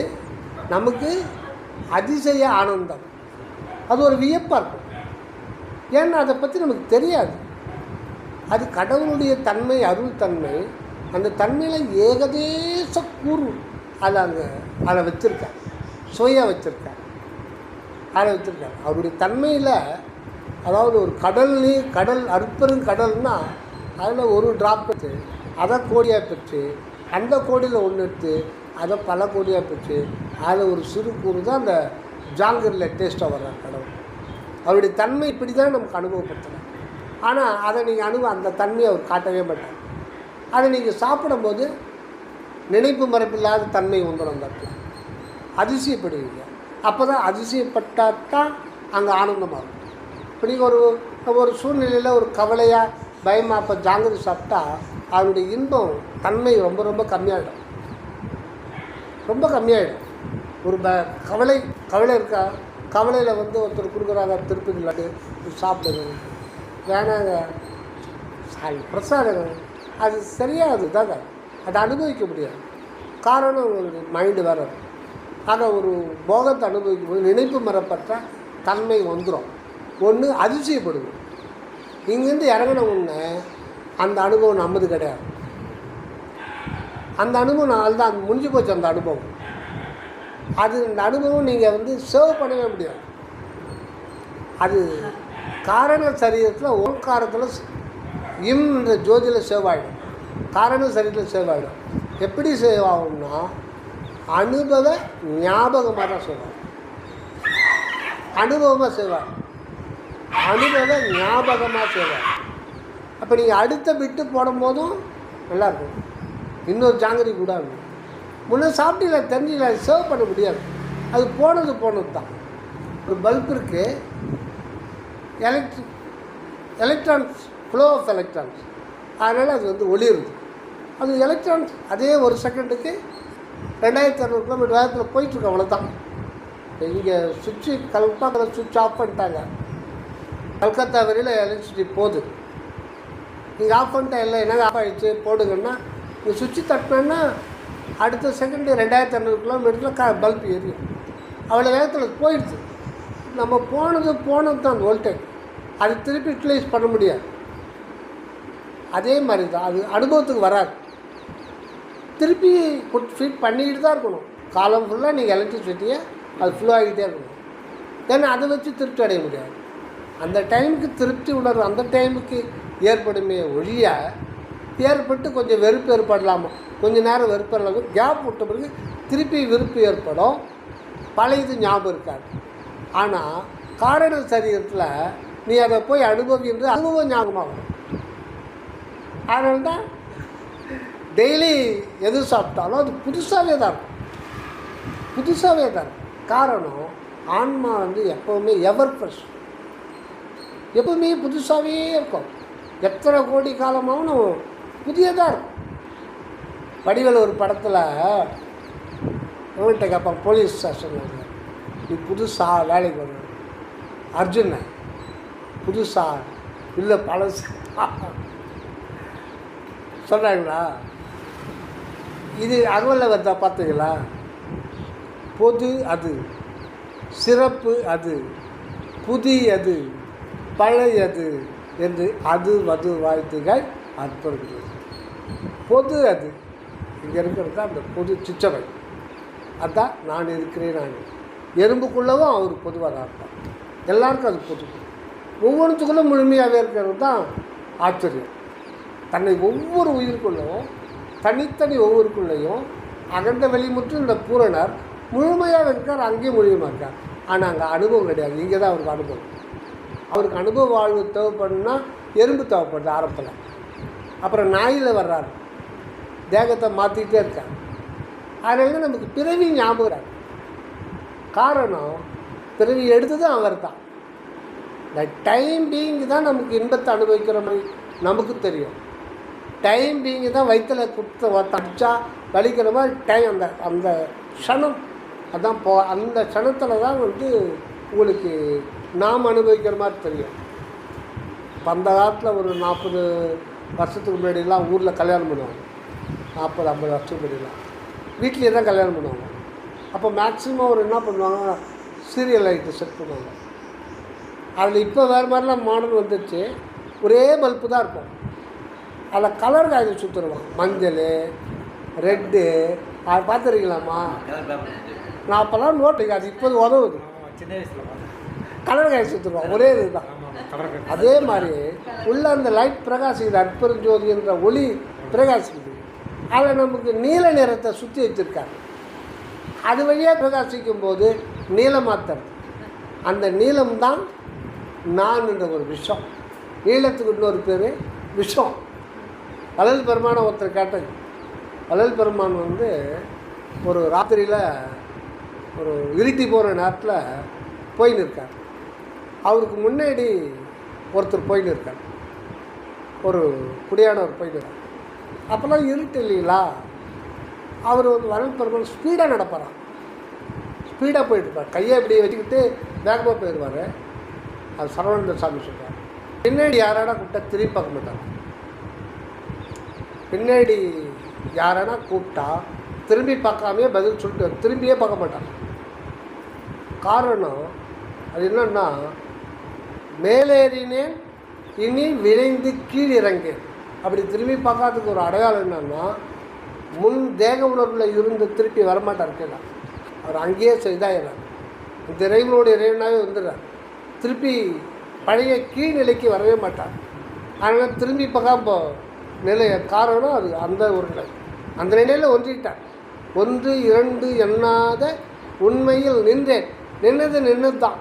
நமக்கு அதிசய ஆனந்தம். அது ஒரு வியப்பாக இருக்கும். ஏன்னா அதை பற்றி நமக்கு தெரியாது. அது கடவுளுடைய தன்மை, அருள் தன்மை. அந்த தன்மையில் ஏகதேச கூறு அதை வச்சுருக்கார், சுவையாக வச்சுருக்கார், அதை வச்சுருக்கார். அவருடைய தன்மையில், அதாவது ஒரு கடல் நீர், கடல் அற்பெரும் கடல்னால் அதில் ஒரு ட்ராப் எடுத்து அதை கோடியாக பெற்று, அந்த கோடியில் ஒன்று எடுத்து அதை பல கோடியாக பெற்று, அதில் ஒரு சிறு கூறு தான் அந்த ஜாங்கரில் டேஸ்ட்டாக வர்றார் கடவுள். அவருடைய தன்மை இப்படி தான் நமக்கு அனுபவப்படுத்தலாம். ஆனால் அதை நீங்கள் அந்த தன்மையை அவர் காட்டவே மாட்டார். அதை நீங்கள் சாப்பிடும்போது நினைப்பு மரப்பில்லாத தன்மை வந்துடும். அந்த இடத்துல அதிசயப்படுவீங்க. அப்போ தான் அதிசயப்பட்டால் தான் அங்கே ஆனந்தமாக இருக்கும். இப்போ நீங்கள் ஒரு சூழ்நிலையில் ஒரு கவலையாக பயமாக அப்போ ஜாங்கிரி சாப்பிட்டா அவருடைய இன்பம் தன்மை ரொம்ப ரொம்ப கம்மியாகிடும், ரொம்ப கம்மியாகிடும். ஒரு கவலை இருக்கா, கவலையில் வந்து ஒருத்தர் கொடுக்குறாங்க திருப்பதி இல்லாட்டி சாப்பிடுங்க, வேணாங்க பிரசாதம், அது சரியாக தாங்க, அதை அனுபவிக்க முடியாது. காரணம் உங்களுக்கு மைண்டு வேறு. ஆக ஒரு போகத்தை அனுபவிக்கும் போது நினைப்பு மரப்பற்ற தன்மை வந்துடும். ஒன்று அதிசயப்படுது, இங்கேருந்து இறங்கின உடனே அந்த அனுபவம் நம்மது கிடையாது. அந்த அனுபவம் அதுதான் முடிஞ்சு போச்சு. அந்த அனுபவம் அது இந்த அனுபவம் நீங்கள் வந்து சேவ் பண்ணவே முடியாது. அது காரண சரீரத்தில் ஓங்காரத்தில் என்ற ஜோதியில் சேவ் ஆகிடும். காரண சரீரத்தில் சேவ் ஆகிடும். எப்படி சேவ் ஆகும்னா அனுபவ ஞாபகமாக தான் சேவ் ஆகும். அனுபவமாக சேவ் ஆகும். அனுபவ ஞாபகமாக சேவ் ஆகும். அப்போ நீங்கள் அடுத்த பிட்டு போடும்போதும் நல்லாயிருக்கும். இன்னொரு ஜாங்கிரி கூட இருக்கும். முன்னே சாப்பிட்டீங்களா தெரிஞ்சிங்களா, சேவ் பண்ண முடியாது. அது போனது தான். ஒரு பல்ப் இருக்குது, எலக்ட்ரான்ஸ் ஃப்ளோ ஆஃப் எலக்ட்ரான்ஸ், அதனால் அது வந்து ஒளிருது. அது எலக்ட்ரான்ஸ் அதே ஒரு செகண்டுக்கு 2600 கிலோமீட்டர் வேகத்தில் போயிட்டுருக்கு. அவ்வளோதான். இங்கே சுவிட்சு கல்கத்தாவில் சுவிட்ச் ஆஃப் பண்ணிட்டாங்க. கல்கத்தா வரையில் எலக்ட்ரிசிட்டி போகுது. நீங்கள் ஆஃப் பண்ணிட்டா இல்லை என்ன ஆஃப் ஆகிடுச்சு போடுங்கன்னா, நீங்கள் சுவிட்சு தட்டினோன்னா அடுத்த செகண்டு 2500 கிலோமீட்டரில் பல்ப் எரியும். அவ்வளோ வேகத்தில் போயிடுச்சு. நம்ம போனது தான் அந்த வோல்டேஜ். அது திருப்பி யூட்டிலைஸ் பண்ண முடியாது. அதே மாதிரி தான் அது அனுபவத்துக்கு வராது. திருப்பி ஃபீட் பண்ணிக்கிட்டு தான் இருக்கணும். காலம் ஃபுல்லாக நீங்கள் எலக்ட்ரிசிட்டியை அது ஃப்ளோ ஆகிட்டே இருக்கணும். ஏன்னா அதை வச்சு திருப்தி அடைய முடியாது. அந்த டைமுக்கு திருப்தி உணர்வு அந்த டைமுக்கு ஏற்படுமே ஒழிய ஏற்பட்டு கொஞ்சம் வெறுப்பு ஏற்படலாமா, கொஞ்சம் நேரம் வெறுப்பு இல்லாமல் கேப் விட்ட பிறகு திருப்பி விருப்பு ஏற்படும். பழையது ஞாபகம் இருக்காது. ஆனால் காரண சரீரத்தில் நீ அதை போய் அனுபவிக்கிறது அனுபவம் ஞாபகமாகும். அதனால தான் டெய்லி எது சாப்பிட்டாலும் அது புதுசாகவே தான் இருக்கும். புதுசாகவே தான் இருக்கும். காரணம் ஆன்மா வந்து எப்போவுமே எவர் ஃப்ரெஷ், எப்பவுமே புதுசாகவே இருக்கும். எத்தனை கோடி காலமாகவும் புதியதாக இருக்கும். வடிவேல் ஒரு படத்தில் எவன்கிட்ட கேட்பான், போலீஸ் ஸ்டேஷனில், நீ புதுசாக வேலைக்கு வர அர்ஜுன புதுசா இல்லை பழசு சொன்னாங்களா? இது அகவலில் வந்தா பார்த்தீங்களா? பொது அது, சிறப்பு அது, புதியது, பழையது என்று அது வது வாழ்த்துகள் அற்புதங்கள். பொது அது இங்கே இருக்கிறது தான் அந்த பொது சிச்சவை. அதுதான் நான் இருக்கிறேன். நான் எறும்புக்குள்ளவும் அவர் பொதுவாக தான் இருப்பார். எல்லாருக்கும் அது பொது. ஒவ்வொன்றுத்துக்குள்ளும் முழுமையாகவே இருக்கிறது தான் ஆச்சரியம். தன்னை ஒவ்வொரு உயிருக்குள்ளவும் தனித்தனி ஒவ்வொருக்குள்ளேயும் அகண்ட வெளிமுற்று இந்த பூரணர் முழுமையாக இருக்கார். அங்கேயும் முழுமையாக இருக்கார். ஆனால் அங்கே அனுபவம் கிடையாது. இங்கே தான் அவருக்கு அனுபவம். அவருக்கு அனுபவ வாழ்வு தேவைப்படுன்னா எறும்பு தேவைப்படுது ஆரம்பத்தில். அப்புறம் நாயில் வர்றாரு, தேகத்தை மாற்றிக்கிட்டே இருக்கார். அதனால நமக்கு பிறவி ஞாபகம். காரணம் பிறவி எடுத்தது அவர் தான். இந்த டைம் பீயிங் தான் நமக்கு இன்பத்தை அனுபவிக்கிற மாதிரி நமக்கு தெரியும். டைம் பீயிங் தான் வயிற்றில் குத்த அடித்தா வலிக்கிற மாதிரி டைம். அந்த அந்த க்ஷணம் அதான் அந்த க்ஷணத்தில் தான் வந்து உங்களுக்கு நாம் அனுபவிக்கிற மாதிரி தெரியும். இப்போ அந்த காலத்தில் ஒரு 40 வருஷத்துக்கு முன்னாடிலாம் ஊரில் கல்யாணம் பண்ணுவாங்க. 40-50 வருஷத்துக்கு முன்னாடிலாம் வீட்லேயே தான் கல்யாணம் பண்ணுவாங்க. அப்போ மேக்ஸிமம் ஒரு என்ன பண்ணுவாங்க, சீரியல் லைட்டு செட் பண்ணுவாங்க. அதில் இப்போ வேறு மாதிரிலாம் மாடல் வந்துடுச்சு. ஒரே பல்பு தான் இருக்கும். அதில் கலர் காய்ச்சி சுற்றுருவான். மஞ்சள், ரெட்டு, அது பார்த்துருக்கீங்களாம்மா? நான் அப்போல்லாம் நோட்டு அது இப்போது உதவுது. சின்ன வயசில் கலர் காய்ச்சி சுற்றுருவான். ஒரே இது தான். அதே மாதிரி உள்ள அந்த லைட் பிரகாசிக்குது, அற்பெருஞ்சோதி என்ற ஒளி பிரகாசிக்குது. அதில் நமக்கு நீல நிறத்தை சுற்றி வச்சுருக்காங்க. அது வழியாக பிரகாசிக்கும் போது நீளமாத்தர். அந்த நீளம்தான் நான் என்ற ஒரு விஷம். நீளத்துக்கு இன்னொரு பேர் விஷம். வள்ளல் பெருமான ஒருத்தர் கேட்டது. வள்ளல் பெருமான் வந்து ஒரு ராத்திரியில் ஒரு இருட்டி போகிற நேரத்தில் போயின்னு இருக்கார். அவருக்கு முன்னாடி ஒருத்தர் போயின்னு இருக்கார். ஒரு குடியானவர் போயின்னு இருக்கார். அப்போல்லாம் இருட்டு இல்லைங்களா? அவர் வந்து வள்ளல் பெருமான் ஸ்பீடாக நடப்பாராம். ஸ்பீடாக போயிட்டுருப்பார். கையை இப்படி வச்சுக்கிட்டு வேகமாக போயிடுவார். அது சரவணந்த சாமி சொல்கிறார். பின்னாடி யாரானா கூப்பிட்டா திரும்பி பார்க்க மாட்டாங்க. பின்னாடி யாரானா கூப்பிட்டா திரும்பி பார்க்காமே பதில் சொல்லிட்டு திரும்பியே பார்க்க மாட்டாங்க. காரணம் அது என்னன்னா, மேலேறினேன் இனி விரைந்து கீழிறங்கேன். அப்படி திரும்பி பார்க்காததுக்கு ஒரு அடையாளம் என்னன்னா, முன் தேக உணர்வில் இருந்து திருப்பி வரமாட்டார். அவர் அங்கேயே இதாகிறார், இந்த இறைவனுடைய இறைவனாகவே வந்துடுறார். திருப்பி பழைய கீழ்நிலைக்கு வரவே மாட்டார். அதனால் திரும்பி இப்போ நிலைய காரணம் அது அந்த ஒரு நிலை. அந்த நிலையில் ஒன்றிட்டார். 1 2 எண்ணாத உண்மையில் நின்றேன். நின்னது தான்.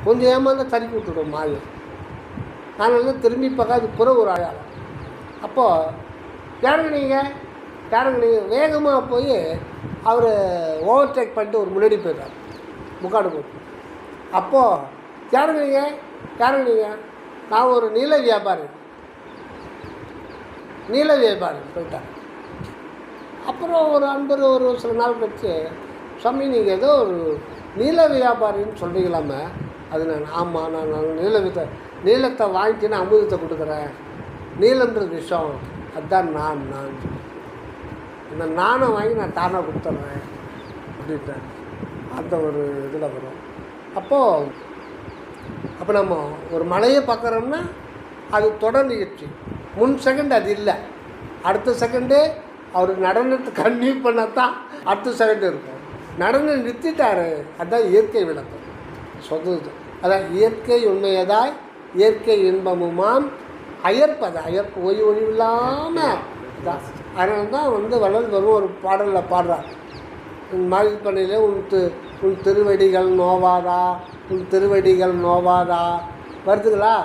கொஞ்சம் ஏமாந்த தறிக்கி விட்டுடும் மாயை. அதனால திரும்பி அது புற ஒரு அடையாளம். அப்போது யாருங்க நீங்கள் வேகமாக போய் அவர் ஓவர்டேக் பண்ணிட்டு ஒரு முன்னாடி போயிடுறார் முக்காடு போட்டு. அப்போது யாருங்க நீங்கள் நான் ஒரு நீல வியாபாரி போயிட்டார். அப்புறம் ஒரு அன்பர் ஒரு சில நாள் கழிச்சு, சாமி நீங்கள் ஏதோ ஒரு நீல வியாபாரின்னு சொல்கிறீங்களாமே, அது ஆமாம் நான் நீளத்தை வாங்கிக்கின்னு அமுதத்தை கொடுக்குறேன், நீளம்ன்றது விஷம், அதுதான் நான் இந்த நானை வாங்கி நான் தானாக கொடுத்துட்றேன் அப்படின்ட்டேன். அந்த ஒரு இதில் வரும். அப்போ நம்ம ஒரு மலையை பார்க்குறோம்னா அது தொடர் நிகழ்ச்சி. முன் செகண்ட் அது இல்லை, அடுத்த செகண்டு அவர் நடனத்தை கன்டினியூ பண்ணத்தான் அடுத்த செகண்டு இருக்கும். நடனம் நிறுத்திட்டார், அதுதான் இயற்கை விளக்கம் சொல்லுது. அதான் இயற்கை உண்மையதாய் இயற்கை இன்பமுமாம் அயற்பது ஓய்வு இல்லாமல் தான். அதனால தான் வளர்ந்து வரும் ஒரு பாடலில் பாடுறார், மாளிகைப்பண்ணையில் உன் திருவடிகள் நோவாதா வருதுங்களா.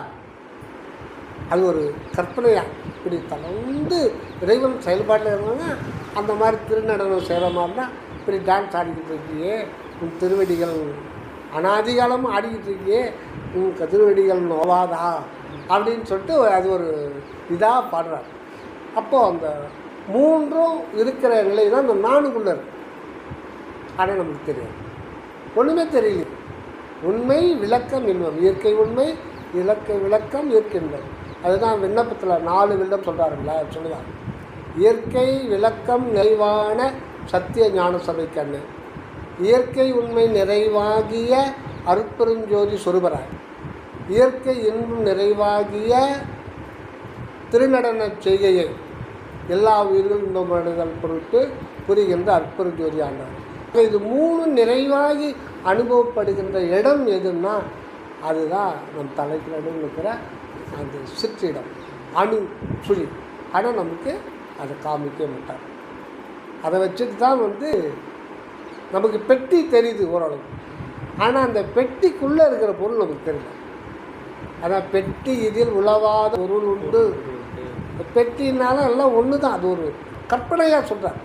அது ஒரு கற்பனையாக இப்படி தளர்ந்து இறைவன் செயல்பாட்டில் இருந்தாங்க. அந்த மாதிரி திருநடனம் செய்கிற மாதிரினா இப்படி டான்ஸ் ஆடிக்கிட்டு இருக்கியே, உன் திருவடிகள் அனாதிகாலமும் ஆடிக்கிட்டு இருக்கியே, உன் திருவடிகள் நோவாதா அப்படின்னு சொல்லிட்டு அது ஒரு இதாக பாடுறார். அப்போது அந்த மூன்றும் இருக்கிற நிலை தான் அந்த நானுக்குள்ளே இருக்கு. ஆனால் நமக்கு தெரியாது, ஒன்றுமே தெரியல. உண்மை விளக்கம் இன்பம், இயற்கை உண்மை இலக்கை விளக்கம் இயற்கை இன்பம். அதுதான் விண்ணப்பத்தில் 4 வில்லம் சொல்லுவார். இயற்கை விளக்கம் நிறைவான சத்திய ஞான சபை கண்ணு, இயற்கை உண்மை நிறைவாகிய அருட்பெருஞ்சோதி சொருபராய், இயற்கை இன்பம் நிறைவாகிய திருநடன செய்கையை எல்லா உயிர்கள் இன்பமடைதல் பொருட்டு புரிகின்ற அற்பெருஞ்சோதி ஆண்டார். இது 3 நிறைவாகி அனுபவப்படுகின்ற இடம் எதுன்னா அதுதான் நம் தலைக்கு நடுவில் இருக்கிற அந்த சிற்றிடம், அணு சுழி. ஆனால் நமக்கு அதை காமிக்க மாட்டார். அதை வச்சுட்டு தான் நமக்கு பெட்டி தெரியுது ஓரளவு. ஆனால் அந்த பெட்டிக்குள்ளே இருக்கிற பொருள் நமக்கு தெரியல. அதான் பெட்டி இதில் உழவாத பொருள் உண்டு. பெட்டினாலும் எல்லாம் ஒன்று தான், அது ஒரு கற்பனையாக சொல்கிறார்.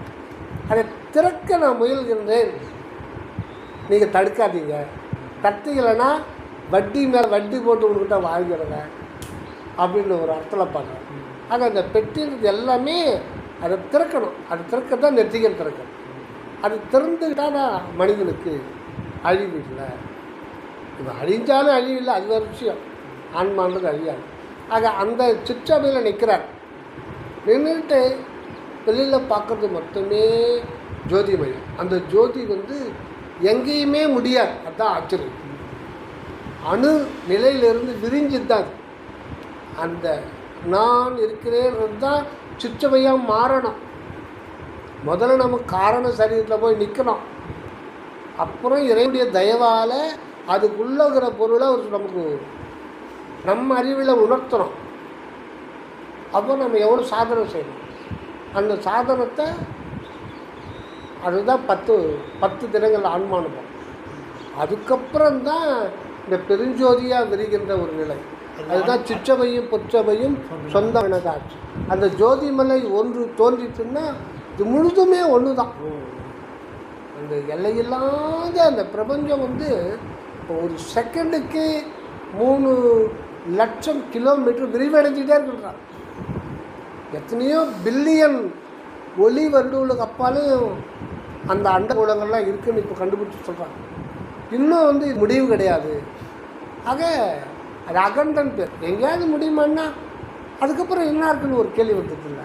அதை திறக்க நான் முயல்கின்றேன், நீங்கள் தடுக்காதீங்க. தடுத்தீங்களன்னா வட்டி மேலே வட்டி போட்டு கொடுக்கிட்ட வாங்கிடுங்க அப்படின்னு ஒரு அர்த்தத்தில் பார்க்குறேன். ஆக அந்த பெட்டின்றது எல்லாமே அதை திறக்கணும். அது திறக்கத்தான் நெற்றிகள் திறக்கணும். அது திறந்துக்கிட்டால் தான் மனிதனுக்கு அழிவு இல்லை. இது அழிஞ்சாலும் அழிவு இல்லை, அது ஒரு விஷயம். ஆன்மான்றது அழியாது. ஆக அந்த சிற்றமையில் நிற்கிறார். நின்றுட்டு வெளியில் பார்க்குறது மொத்தமே ஜோதிமயம். அந்த ஜோதி எங்கேயுமே முடியாது. அதுதான் ஆச்சரியம். அணு நிலையிலிருந்து விரிஞ்சு தான் அந்த நான் இருக்கிறேன் தான் சிற்றமையாக மாறணும். முதல்ல நம்ம காரண சரீரத்தில் போய் நிற்கணும். அப்புறம் இறைவனுடைய தயவால் அதுக்குள்ளே இருக்கிற பொருளை நமக்கு நம்ம அறிவில் உணர்த்தணும். அப்போ நம்ம எவ்வளோ சாதனை செய்யணும். அந்த சாதனத்தை அதுதான் 10 தினங்கள் ஆன்மானுபவம். அதுக்கப்புறம்தான் இந்த பெருஞ்சோதியாக விரிகின்ற ஒரு நிலை. அதுதான் சிற்றவையும் பொற்றவையும் சொந்த எனதாச்சு. அந்த ஜோதிமலை ஒன்று தோன்றிட்டுன்னா இது முழுதுமே ஒன்று தான். அந்த எல்லையில்லாத அந்த பிரபஞ்சம் ஒரு செகண்டுக்கு 3 லட்சம் கிலோமீட்டர் விரிவடைஞ்சிட்டே இருக்கின்றான். எத்தனையோ பில்லியன் ஒளி வருடங்களுக்கு அப்பாலும் அந்த அண்டகோளங்கள்லாம் இருக்குதுன்னு இப்போ கண்டுபிடிச்சி சொல்கிறாங்க. இன்னும் முடிவு கிடையாது. ஆக அது அகண்டன் பேர். எங்கேயாவது முடியுமான்னா அதுக்கப்புறம் என்ன இருக்குன்னு ஒரு கேள்வி வந்துட்டுல்ல,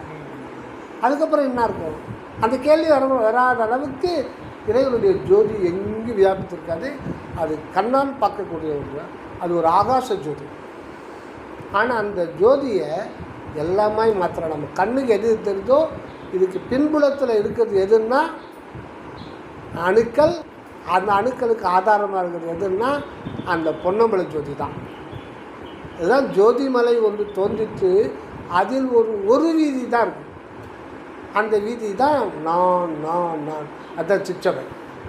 அதுக்கப்புறம் என்ன இருக்கும்? அந்த கேள்வி வராத அளவுக்கு இறைவனுடைய ஜோதி எங்கேயும் வியாபித்திருக்காது. அது கண்ணால் பார்க்கக்கூடிய ஒன்று. அது ஒரு ஆகாச ஜோதி. ஆனால் அந்த ஜோதியை எல்லாமே மாத்திரம் நம்ம கண்ணுக்கு எது தெரிஞ்சோ இதுக்கு பின்புலத்தில் இருக்கிறது எதுன்னா அணுக்கள், அந்த அணுக்களுக்கு ஆதாரமாக இருக்கிறது எதுன்னா அந்த பொன்னம்பல ஜோதி தான். இதுதான் ஜோதிமலை ஒன்று தோன்றிட்டு அதில் ஒரு வீதி தான் இருக்குது. அந்த வீதி தான் நான் அதுதான் சிற்றவை.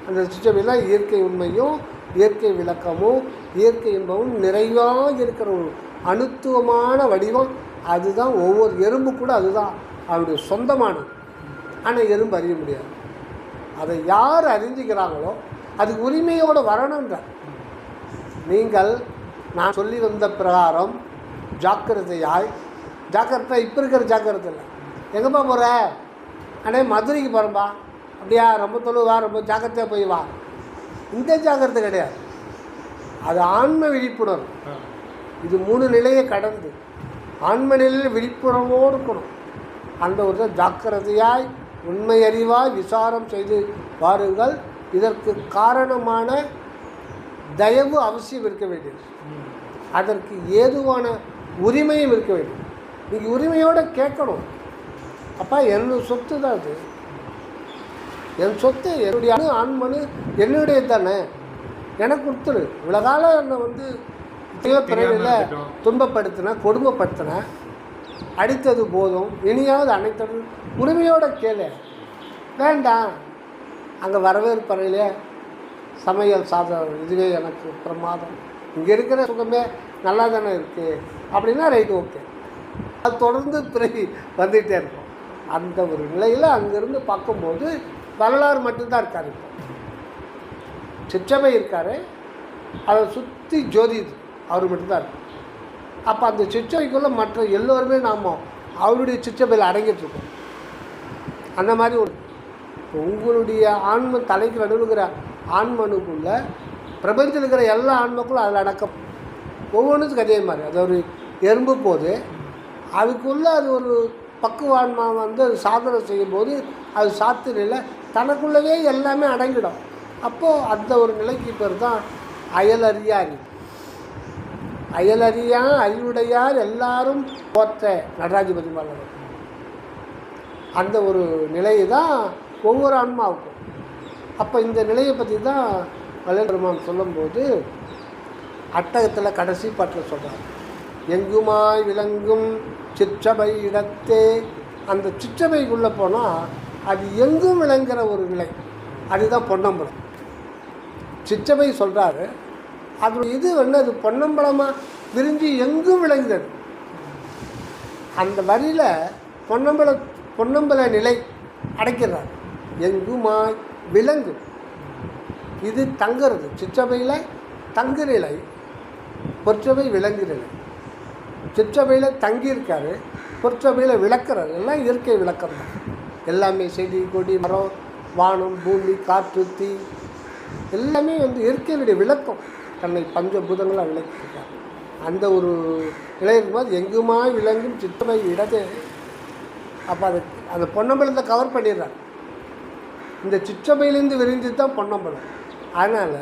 அந்த சிற்றவையில் இயற்கை உண்மையும் இயற்கை விளக்கமும் இயற்கை இன்பமும் நிறைவாக இருக்கிற ஒரு அணுத்துவமான வடிவம். அதுதான் ஒவ்வொரு எறும்பு கூட அதுதான் அவருடைய சொந்தமானது. ஆனால் எறும்பு அறிய முடியாது. அதை யார் அறிஞ்சிக்கிறாங்களோ அதுக்கு உரிமையோடு வரணுன்றார். நீங்கள் நான் சொல்லி வந்த பிரகாரம் ஜாக்கிரதையாய், ஜாக்கிரதை இப்போ இருக்கிற ஜாக்கிரதை இல்லை. எங்கேப்பா போகிற? அண்ணே மதுரைக்கு போகிறேன்பா. அப்படியா? ரொம்ப தொழுவா, ரொம்ப ஜாக்கிரதையாக போய் வா. இந்த ஜாக்கிரதை கிடையாது, அது ஆன்ம விழிப்புணர்வு. இது 3 நிலையை கடந்து ஆன்ம நிலையில் விழிப்புணர்வோடு இருக்கணும். அந்த ஒரு ஜாக்கிரதையாய் உண்மை அறிவாய் விசாரம் செய்து வாருங்கள். இதற்கு காரணமான தயவு அவசியம் இருக்க வேண்டியது. அதற்கு ஏதுவான உரிமையும் இருக்க வேண்டும். நீங்கள் உரிமையோடு கேட்கணும். அப்பா என்னுடைய சொத்து தான் அது, என் சொத்து, என்னுடைய ஆண்மனு என்னுடைய தானே, எனக்கு கொடுத்துரு. இவ்வளோ காலம் என்னை வந்து பிறவியில் துன்பப்படுத்தின, கொடுமைப்படுத்தின, அடித்தது போதும், இனியாவது அனைத்தது உரிமையோட கேளு. வேண்டாம், அங்கே வரவேற்பறையிலே சமையல் சாதம் இதுவே எனக்கு பிரமாதம், இங்கே இருக்கிற சுகமே நல்லா தானே இருக்குது அப்படின்னா ரைட்டு, ஓகே. அது தொடர்ந்து பிறகு வந்துகிட்டே இருக்கும். அந்த ஒரு நிலையில் அங்கேருந்து பார்க்கும்போது வரலாறு மட்டும்தான் இருக்கார். இப்போ சிற்றவை இருக்கார், அதை சுற்றி ஜோதி அவர் மட்டும்தான் இருக்கு. அப்போ அந்த சிற்றவைக்குள்ளே மற்ற எல்லோருமே நாம் அவருடைய சிற்றவையில் அடங்கிட்டுருக்கோம். அந்த மாதிரி ஒரு உங்களுடைய ஆன்ம தலைக்கு நடுவுகிற ஆன்மனுக்குள்ள பிரபஞ்சத்தில் இருக்கிற எல்லா ஆன்மக்களும் அதில் அடக்கம். ஒவ்வொன்றுத்துக்கும் அதே மாதிரி. அது ஒரு எறும்பு போது அதுக்குள்ளே அது ஒரு பக்குவான்மா வந்து அது சாதனை செய்யும்போது அது சாத்திரையில் தனக்குள்ளவே எல்லாமே அடங்கிடும். அப்போது அந்த ஒரு நிலைக்கு பேர் தான் அயலறியா அறிவு. அயலறியா அறிவுடையார் எல்லாரும் போற்ற நடராஜபதி மலர். அந்த ஒரு நிலையை தான் ஒவ்வொரு ஆன்மாவுக்கும். அப்போ இந்த நிலையை பற்றி தான் வள்ளல் பெருமான் சொல்லும்போது அட்டகத்தில் கடைசி பாட்டில் சொல்கிறார், எங்குமாய் விளங்கும் சிற்றபை இடத்தே. அந்த சிற்றபைக்குள்ளே போனால் அது எங்கும் விளங்குகிற ஒரு நிலை, அதுதான் பொன்னம்பலம். சிற்றபை சொல்கிறாரு, அது இது வந்து அது பொன்னம்பலமாக விரிஞ்சு எங்கும் விளங்குகிறது. அந்த வரியில் பொன்னம்பல நிலை அடைக்கிறார். எங்குமாய் விளங்கும், இது தங்குறது. சிற்றபையில் தங்கு நிலை, பொற்றபை விளங்கு நிலை. சிற்றபையில் தங்கியிருக்காரு, பொற்றபையில் விளக்குறாரு. எல்லாம் இயற்கை விளக்கம் தான். எல்லாமே செடி கொடி மரம் வானம் பூமி காற்று தீ எல்லாமே வந்து இயற்கையினுடைய விளக்கம். தன்னை பஞ்சபூதங்களாக விளக்கியிருக்கார். அந்த ஒரு நிலை இருக்கும்போது எங்குமாய் விளங்கும் சிற்றபை இடது. அப்போ அது அந்த பொன்னம்பலத்தை கவர் பண்ணிடுறார். இந்த சிற்றபையிலேருந்து விரிந்து தான் பொன்னம்பலம். அதனால்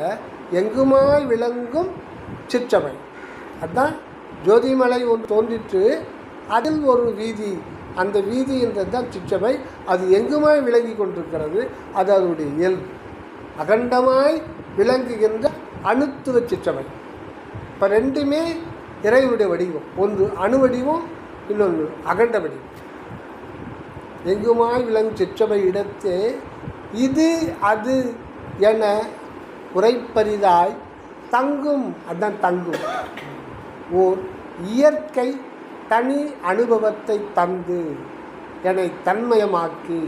எங்குமாய் விளங்கும் சிற்றபை, அதுதான் ஜோதிமலை ஒன்று தோன்றிட்டு அதில் ஒரு வீதி, அந்த வீதி என்றது தான் சிற்றபை. அது எங்குமாய் விளங்கி கொண்டிருக்கிறது. அது அதனுடைய இயல்பு. அகண்டமாய் விளங்குகின்ற அணுத்துவ சிற்றபை. இப்போ ரெண்டுமே இறைவனுடைய வடிவம். ஒன்று அணு வடிவம், இன்னொன்று அகண்ட வடிவம். எங்குமாய் விளங்கும் சிற்றபை இடத்தே இது அது என உரைப்பரிதாய் தங்கும், அதுதான் தங்கும் ஓர் இயற்கை தனி அனுபவத்தை தந்து என்னை தன்மயமாக்கி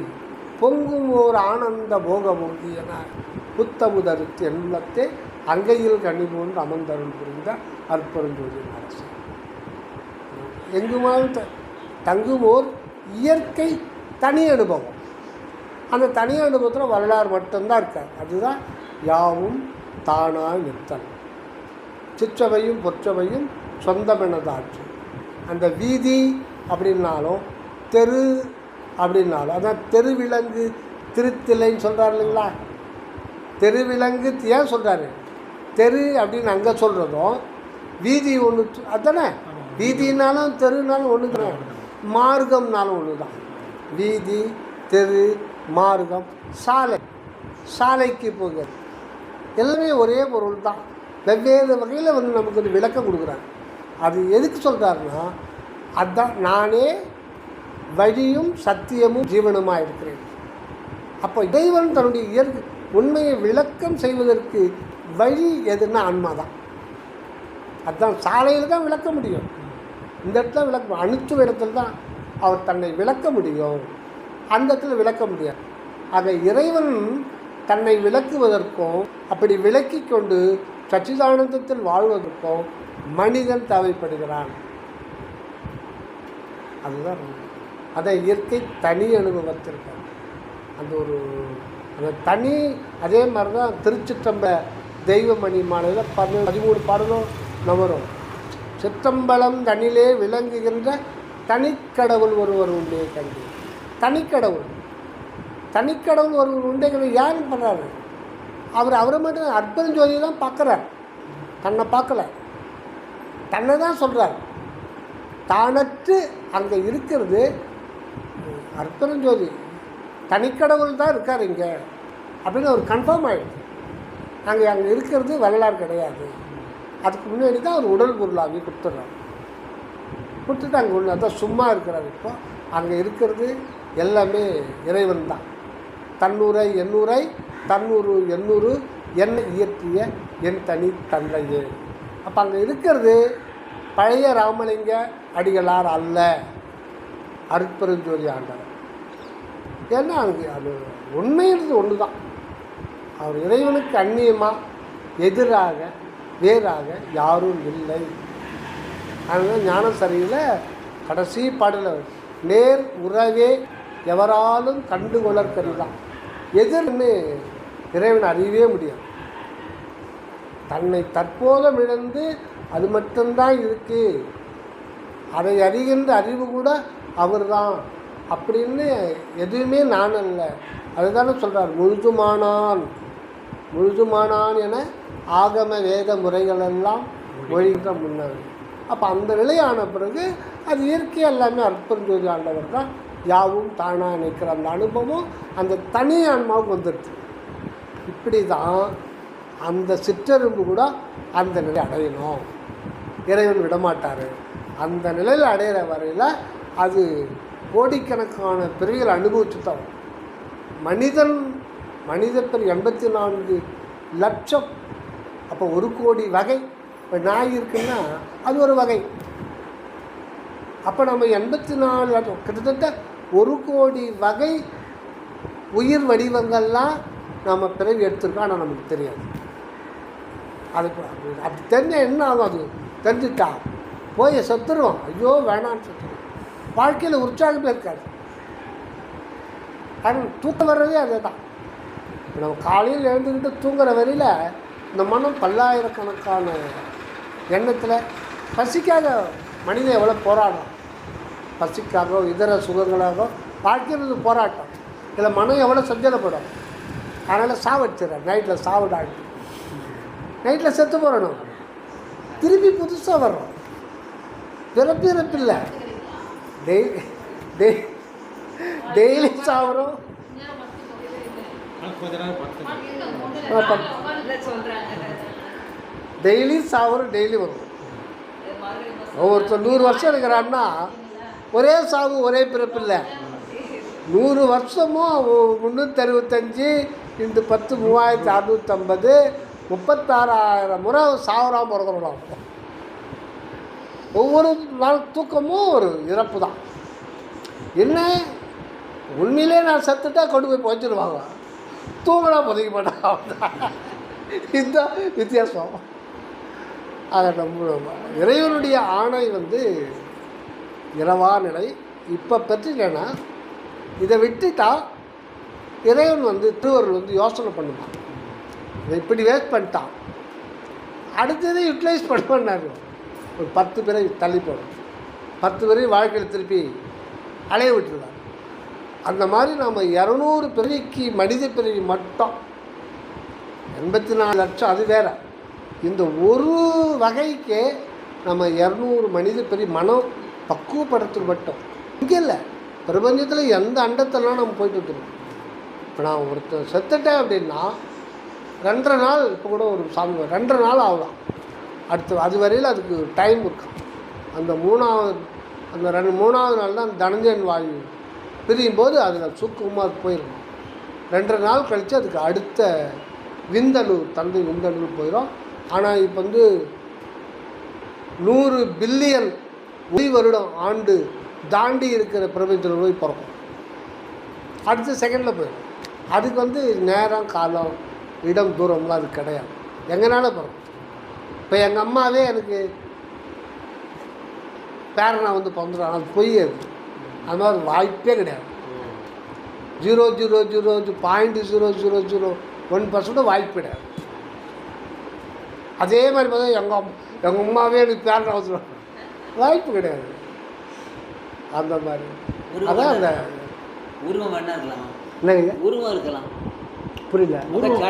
பொங்கும் ஓர் ஆனந்த போகமுங்கி என புத்தமுதறுத்து எண்ணத்தை அங்கையில் கனி போன்று அமர்ந்தருள் புரிந்த அற்புதஞ்சோதி அரசு. எங்குமாய் தங்கும் ஓர் இயற்கை தனி அனுபவம். அந்த தனி அனுபவத்தில் வரலாறு மட்டும்தான் இருக்கார். அதுதான் யாவும் தானாய் நிறுத்தல். சிற்றவையும் பொற்றவையும் சொந்தமெனதாச்சு. அந்த வீதி அப்படின்னாலும் தெரு அப்படின்னாலும் அதான் தெருவிலங்கு திருத்திலைன்னு சொல்கிறார் இல்லைங்களா. தெருவிலங்கு ஏன் சொல்கிறாரு? தெரு அப்படின்னு அங்கே சொல்கிறதும் வீதி ஒன்று அதுதானே. வீதினாலும் தெருனாலும் ஒன்று தான், மார்க்கம்னாலும் ஒன்று தான். வீதி தெரு மார்க்கம் சாலை, சாலைக்கு போகிறது. எல்லாமே ஒரே பொருள் தான். வெவ்வேறு வகையில் வந்து நமக்கு ஒரு விளக்கம் கொடுக்குறாங்க. அது எதுக்கு சொல்கிறாருன்னா, அதுதான் நானே வழியும் சத்தியமும் ஜீவனுமாக இருக்கிறேன். அப்போ இறைவன் தன்னுடைய உண்மையை விளக்கம் செய்வதற்கு வழி எதுன்னா ஆன்மா தான். அதுதான் சாலையில் தான் விளக்க முடியும். இந்த இடத்துல விளக்க அணுத்துவ இடத்துல தான் அவர் தன்னை விளக்க முடியும். அந்த இடத்துல விளக்க முடியாது. ஆக இறைவன் தன்னை விளக்குவதற்கும் அப்படி விளக்கி கொண்டு சச்சிதானந்தத்தில் வாழ்வதற்கும் மனிதன் தேவைப்படுகிறான். அதுதான் அதை இயற்கை தனி அனுபவத்திற்கு அந்த தனி. அதே மாதிரி தான் திருச்சிற்றம்ப தெய்வமணி மாலையில் 13 பாடலும் நவரும். சிற்றம்பலம் தனிலே விளங்குகின்ற தனிக்கடவுள் ஒருவர் உண்டே கண்டு. தனிக்கடவுள் ஒருவர் உண்டே கண்டு யாரும் பண்ணுறாரு? அவரை மட்டும் அற்புதஞ்சோதியை தான் பார்க்குறார். தன்னை பார்க்கல, தன்னை தான் சொல்கிறார். தானற்று அங்கே இருக்கிறது அற்புதஞ்சோதி, தனிக்கடவுள் தான் இருக்கார் இங்கே அப்படின்னு ஒரு கன்ஃபார்ம் ஆகிடுது. அங்கே இருக்கிறது வரலாறு கிடையாது. அதுக்கு முன்னாடி தான் ஒரு உடல் பொருளாகி கொடுத்துட்டு அங்கே ஒன்று அதான் சும்மா இருக்கிறார். இப்போ அங்கே இருக்கிறது எல்லாமே இறைவன் தான். தன்னுரை எண்ணுரை தன்னூறு எண்ணூறு என்னை இயற்றிய என் தனி தந்தையே. அப்போ அங்கே இருக்கிறது பழைய ராமலிங்க அடிகளார் அல்ல, அருட்பெருஞ்சோதி ஆண்டவர். ஏன்னா அங்கே அது உண்மைன்றது ஒன்று தான். அவர் இறைவனுக்கு அந்நியமாக எதிராக வேறாக யாரும் இல்லை. அதனால் ஞானசரியில் கடைசி பாடலில் நேர் உறவே எவராலும் கண்டுகொள்ளற்கரிதான். எதிர்ன்னு இறைவன் அறியவே முடியாது. தன்னை தற்போதும் இழந்து அது மட்டும்தான் இருக்குது, அதை அறிகின்ற அறிவு கூட அவர் தான் அப்படின்னு எதுவுமே நான் அல்ல. அதுதானே சொல்கிறார், முழுதுமானான் என ஆகம வேத முறைகளெல்லாம் மொழிகின்ற முன்னாடி. அப்போ அந்த நிலையான பிறகு அது இயற்கையாக எல்லாமே அற்புதஞ்சோதி ஆண்டவர் தான் யாவும் தானாக நிற்கிற அந்த அனுபவம் அந்த தனி ஆன்மாவுக்கு வந்துடுது. இப்படி தான் அந்த சிற்றெரும்பு கூட அந்த நிலை அடையணும். இறைவன் விடமாட்டார். அந்த நிலையில் அடையிற வரையில் அது கோடிக்கணக்கான பிறவிகள் அனுபவிச்சு தான். மனித பிறவி 84 லட்சம். அப்போ 1 கோடி வகை. இப்போ நாய் இருக்குன்னா அது ஒரு வகை. அப்போ நம்ம 84 லட்சம் கிட்டத்தட்ட 1 கோடி வகை உயிர் வடிவங்கள்லாம் நம்ம பிறவி எடுத்துருக்கோம். ஆனால் நமக்கு தெரியாது. அது தெரிஞ்சால் என்ன ஆகும்? அது தெரிஞ்சுட்டா போய் செத்துருவோம். ஐயோ வேணான்னு செத்துருவோம். வாழ்க்கையில் உற்சாகமே இருக்காது. ஆனால் தூக்கம் வர்றதே அதே தான். நம்ம காலையில் எழுந்துக்கிட்டு தூங்குற வரையில் இந்த மனம் பல்லாயிரக்கணக்கான எண்ணத்தில் பசிக்காக மனிதன் எவ்வளோ போராடும். பசிக்காக இதர சுகங்களாக வாழ்க்கையில் போராட்டம். இதில் மனம் எவ்வளோ சஞ்சலப்படும். அதனால் சாவடிச்சிடறேன். நைட்டில் சாவடாடி நைட்டில் செத்து போடணும். திருப்பி புதுசாக வர்றோம். பிறப்பில்லை. டெய்லி சாப்பிட்றோம். டெய்லி சாப்பிட்றோம். டெய்லி வரும். ஒவ்வொருத்தர் 100 வருஷம் இருக்கிறான்னா ஒரே சாவு ஒரே பிறப்பில்லை. 100 வருஷமும் 365 இந்த 10 3650 36,000 முறை சாவராமல் பிறக்கிறோம். ஒவ்வொரு நாள் தூக்கமும் ஒரு இறப்பு தான். என்ன உண்மையிலே நான் செத்துட்டா கொண்டு போய் புதைச்சிடுவாங்க, தூங்கினா புதைக்க மாட்டாங்க. இதுதான் வித்தியாசம். அதை நம்ம இறைவனுடைய ஆணை இரவா நிலை. இப்போ பற்றினா இதை விட்டுட்டா இறைவன் திருவருள் யோசனை பண்ணுவான். இதை இப்படி வேஸ்ட் பண்ணிட்டான், அடுத்ததை யூட்டிலைஸ் பண்ணுவான்னாரு. ஒரு 10 பேரை தள்ளி போடும், 10 பேரை வாழ்க்கையில் திருப்பி அலைய விட்டுருவார். அந்த மாதிரி நாம் 200 பிறவிக்கு மனித பிறவி மட்டும் 84 லட்சம் அது வேறு. இந்த ஒரு வகைக்கே நம்ம 200 மனித பிறவி மனம் பக்குவப்படுத்துறது மட்டும். இங்கே இல்லை, பிரபஞ்சத்தில் எந்த அண்டத்தெல்லாம் நம்ம போயிட்டு வந்துடும். இப்போ நான் ஒருத்தர் செத்துட்டேன் அப்படின்னா 2.5 நாள் இப்போ கூட ஒரு சாமி 2.5 நாள் ஆகலாம். அடுத்து அது வரையில் அதுக்கு டைம் இருக்கும். அந்த 3வது நாள் தான் தனஞ்சயன் வாயு பிரியும் போது அதில் சுக்குமார் போயிடும். 2.5 நாள் கழித்து அதுக்கு அடுத்த விந்தணு தந்தை விந்தணு போயிடும். ஆனால் இப்போ வந்து 100 பில்லியன் வருடம் ஆண்டு தாண்டி இருக்கிற பிரபஞ்சத்தில் போய் பிறக்கும். அடுத்த செகண்டில் போயிடும். அதுக்கு வந்து நேரம் காலம் இடம் தூரம்லாம் அது கிடையாது, எங்கனால பிறக்கும். இப்போ எங்கள் அம்மாவே எனக்கு பேரனை வந்து பிறந்துடும், அது பொய். அது மாதிரி வாய்ப்பே கிடையாது. 0.00001% வாய்ப்பு கிடையாது. அதே மாதிரி பார்த்தா எங்கள் அம்மாவே எனக்கு பேரனை வந்துடும், வாய்ப்பு கிடையாது. அந்த மாதிரி அதான் அந்த உருவம் வேணா இருக்கலாம். என்னங்க உருவம் இருக்கலாம். புரியல. உருவம்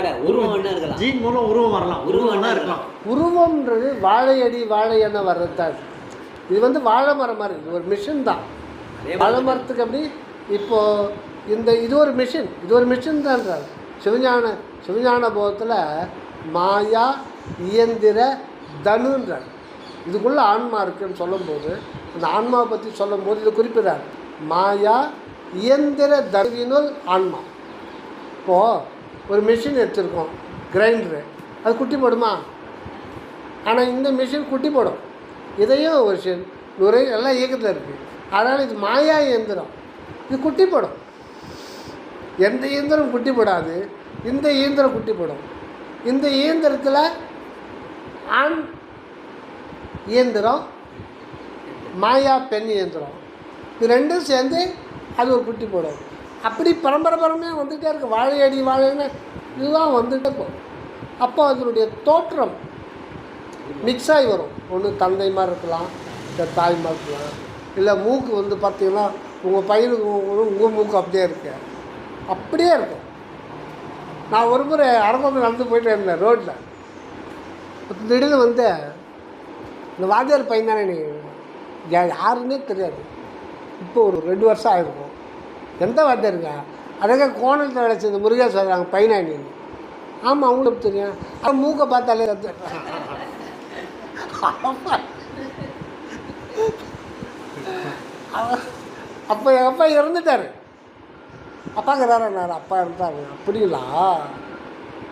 வேணா இருக்கலாம். ஜீன் மூலம் உருவம் வரலாம். உருவம் வேணா இருக்கலாம். உருவம்ன்றது வாழையடி வாழை என்ன வர்றதான். இது வந்து வாழை மரம் மாதிரி, இது ஒரு மிஷின் தான். வாழை மரத்துக்கு அப்படி இப்போது இது ஒரு மிஷின் தான்றாரு சிவஞான போகத்தில். மாயா இயந்திர தனுன்றார். இதுக்குள்ளே ஆன்மா இருக்குன்னு சொல்லும்போது, அந்த ஆன்மாவை பற்றி சொல்லும்போது இது குறிப்பிடார். மாயா இயந்திர தனுவினுள் ஆன்மா. இப்போது ஒரு மிஷின் எடுத்துருக்கோம், கிரைண்டரு, அது குட்டி போடுமா? ஆனால் இந்த மிஷின் குட்டி போடும். இதையும் ஒரு நுரையீரல் எல்லாம் இயக்கத்தில் இருக்குது. அதனால் இது மாயா இயந்திரம், இது குட்டி போடும். எந்த இயந்திரம் குட்டி போடாது, இந்த இயந்திரம் குட்டி போடும். இந்த இயந்திரத்தில் ஆண் இயந்திரம், மாயா பெண் இயந்திரம், இது ரெண்டும் சேர்ந்து அது ஒரு குட்டி போடும். அப்படி பரம்பரையாக வந்துகிட்டே இருக்குது. வாழையடி வாழைன்னு இதுதான் வந்துகிட்டே இருக்கும். அப்போ அதனுடைய தோற்றம் மிக்ஸ் ஆகி வரும். ஒன்று தந்தை மாதிரி இருக்கலாம், இல்லை தாய் மாதிரி இருக்கலாம், இல்லை மூக்கு வந்து பார்த்திங்கன்னா உங்கள் பையனுக்கு உங்கள் மூக்கு அப்படியே இருக்கு, அப்படியே இருக்கும். நான் ஒரு முறை அரங்கத்தில் நடந்து போயிட்டு இருந்தேன் ரோட்டில். திடீர்னு வந்து இந்த வாத்தியார் பையன் தானே, நீ யாருன்னே தெரியாது. இப்போ ஒரு 2 வருஷம் ஆகிருக்கும். எந்த வாத்தியாருங்க? அதே கோணத்தில் வேலை செஞ்ச முருகேஷ் சொல்கிறாங்க பையனா நீ. ஆமாம், அவங்களுக்கு தெரியும். அவன் மூக்கை பார்த்தாலே அப்போ எங்கள் அப்பா இறந்துட்டார். அப்பாங்கிறாரு, அப்பா இருந்தாரு. அப்படிங்களா?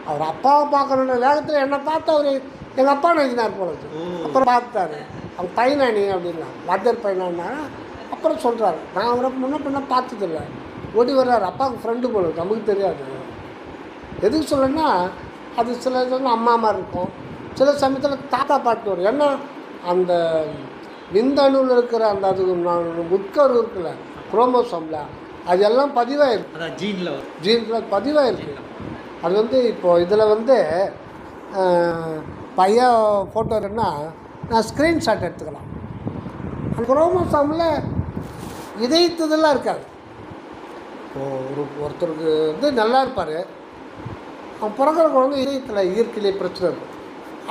அவர் அப்பாவை பார்க்கணுன்ற வேகத்தில் என்னை பார்த்து அவர் எங்கள் அப்பா நினைச்சினார் போல. அப்புறம் பார்த்தாரு, அவன் பையனானி அப்படின்னா, வாத்தியார் பையனா. அப்புறம் சொல்கிறாரு, நான் அவரை முன்ன பார்த்ததில்ல. ஓடி வர்றாரு, அப்பாவுக்கு ஃப்ரெண்டு போல, நமக்கு தெரியாது. எதுக்கு சொல்லணும்னா, அது சில இதெல்லாம் அம்மா மாதிரி இருக்கும், சில சமயத்தில் தாத்தா பாட்டு வரும். ஏன்னா அந்த விந்தணுவில் இருக்கிற அந்த அது உட்கரு இருக்குல்ல, குரோமோசோமில், அதெல்லாம் பதிவாயிருக்கு. ஜீனில் பதிவாயிருக்கு. அது வந்து இப்போது இதில் வந்து பையன் ஃபோட்டோ இருக்குன்னா நான் ஸ்க்ரீன்ஷாட் எடுத்துக்கலாம். அந்த குரோமோசோமில் இதயத்ததெல்லாம் இருக்காது. ஒருத்தருக்கு வந்து நல்லா இருப்பார், அவன் பிறக்கிற குழந்தை இதயத்தில் இயற்கையிலே பிரச்சனை இருக்கும்.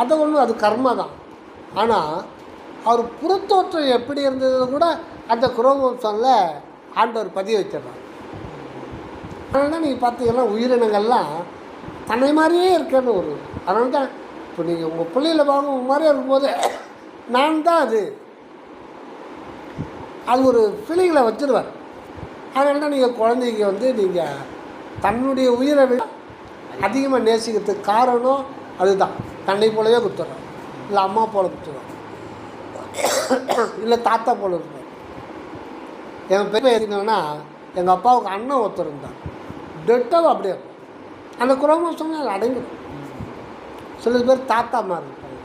அதை ஒன்று அது கர்மா தான். ஆனால் அவர் புறத்தோற்றம் எப்படி இருந்தது கூட அந்த குரோமோசோமில் ஆண்டவர் பதிய வச்சிடறாங்க. அதனால நீங்கள் பார்த்தீங்கன்னா உயிரினங்கள்லாம் தன்னை மாதிரியே இருக்கேன்னு ஒரு, அதனால தான் இப்போ நீங்கள் உங்கள் பிள்ளையில் பார்க்க உங்கள் மாதிரியே இருக்கும்போது நான் தான் அது ஒரு ஃபீலிங்கில் வச்சுருவார். அதனால தான் நீங்கள் குழந்தைங்க வந்து நீங்கள் தன்னுடைய உயிரை விட அதிகமாக நேசிக்கிறதுக்கு காரணம் அதுதான். தன்னை போலவே குத்துறான், இல்லை அம்மா போல குத்துறான், இல்லை தாத்தா போல இருப்பார். என் பெரிய எதுனா எங்கள் அப்பாவுக்கு அண்ணன் ஒருத்தர் இருந்தார், டெட்டாவும் அப்படியே இருக்கும். அந்த குரோமோசோம் அது அடங்கிடும். சில பேர் தாத்தா மாதிரி இருப்பாங்க.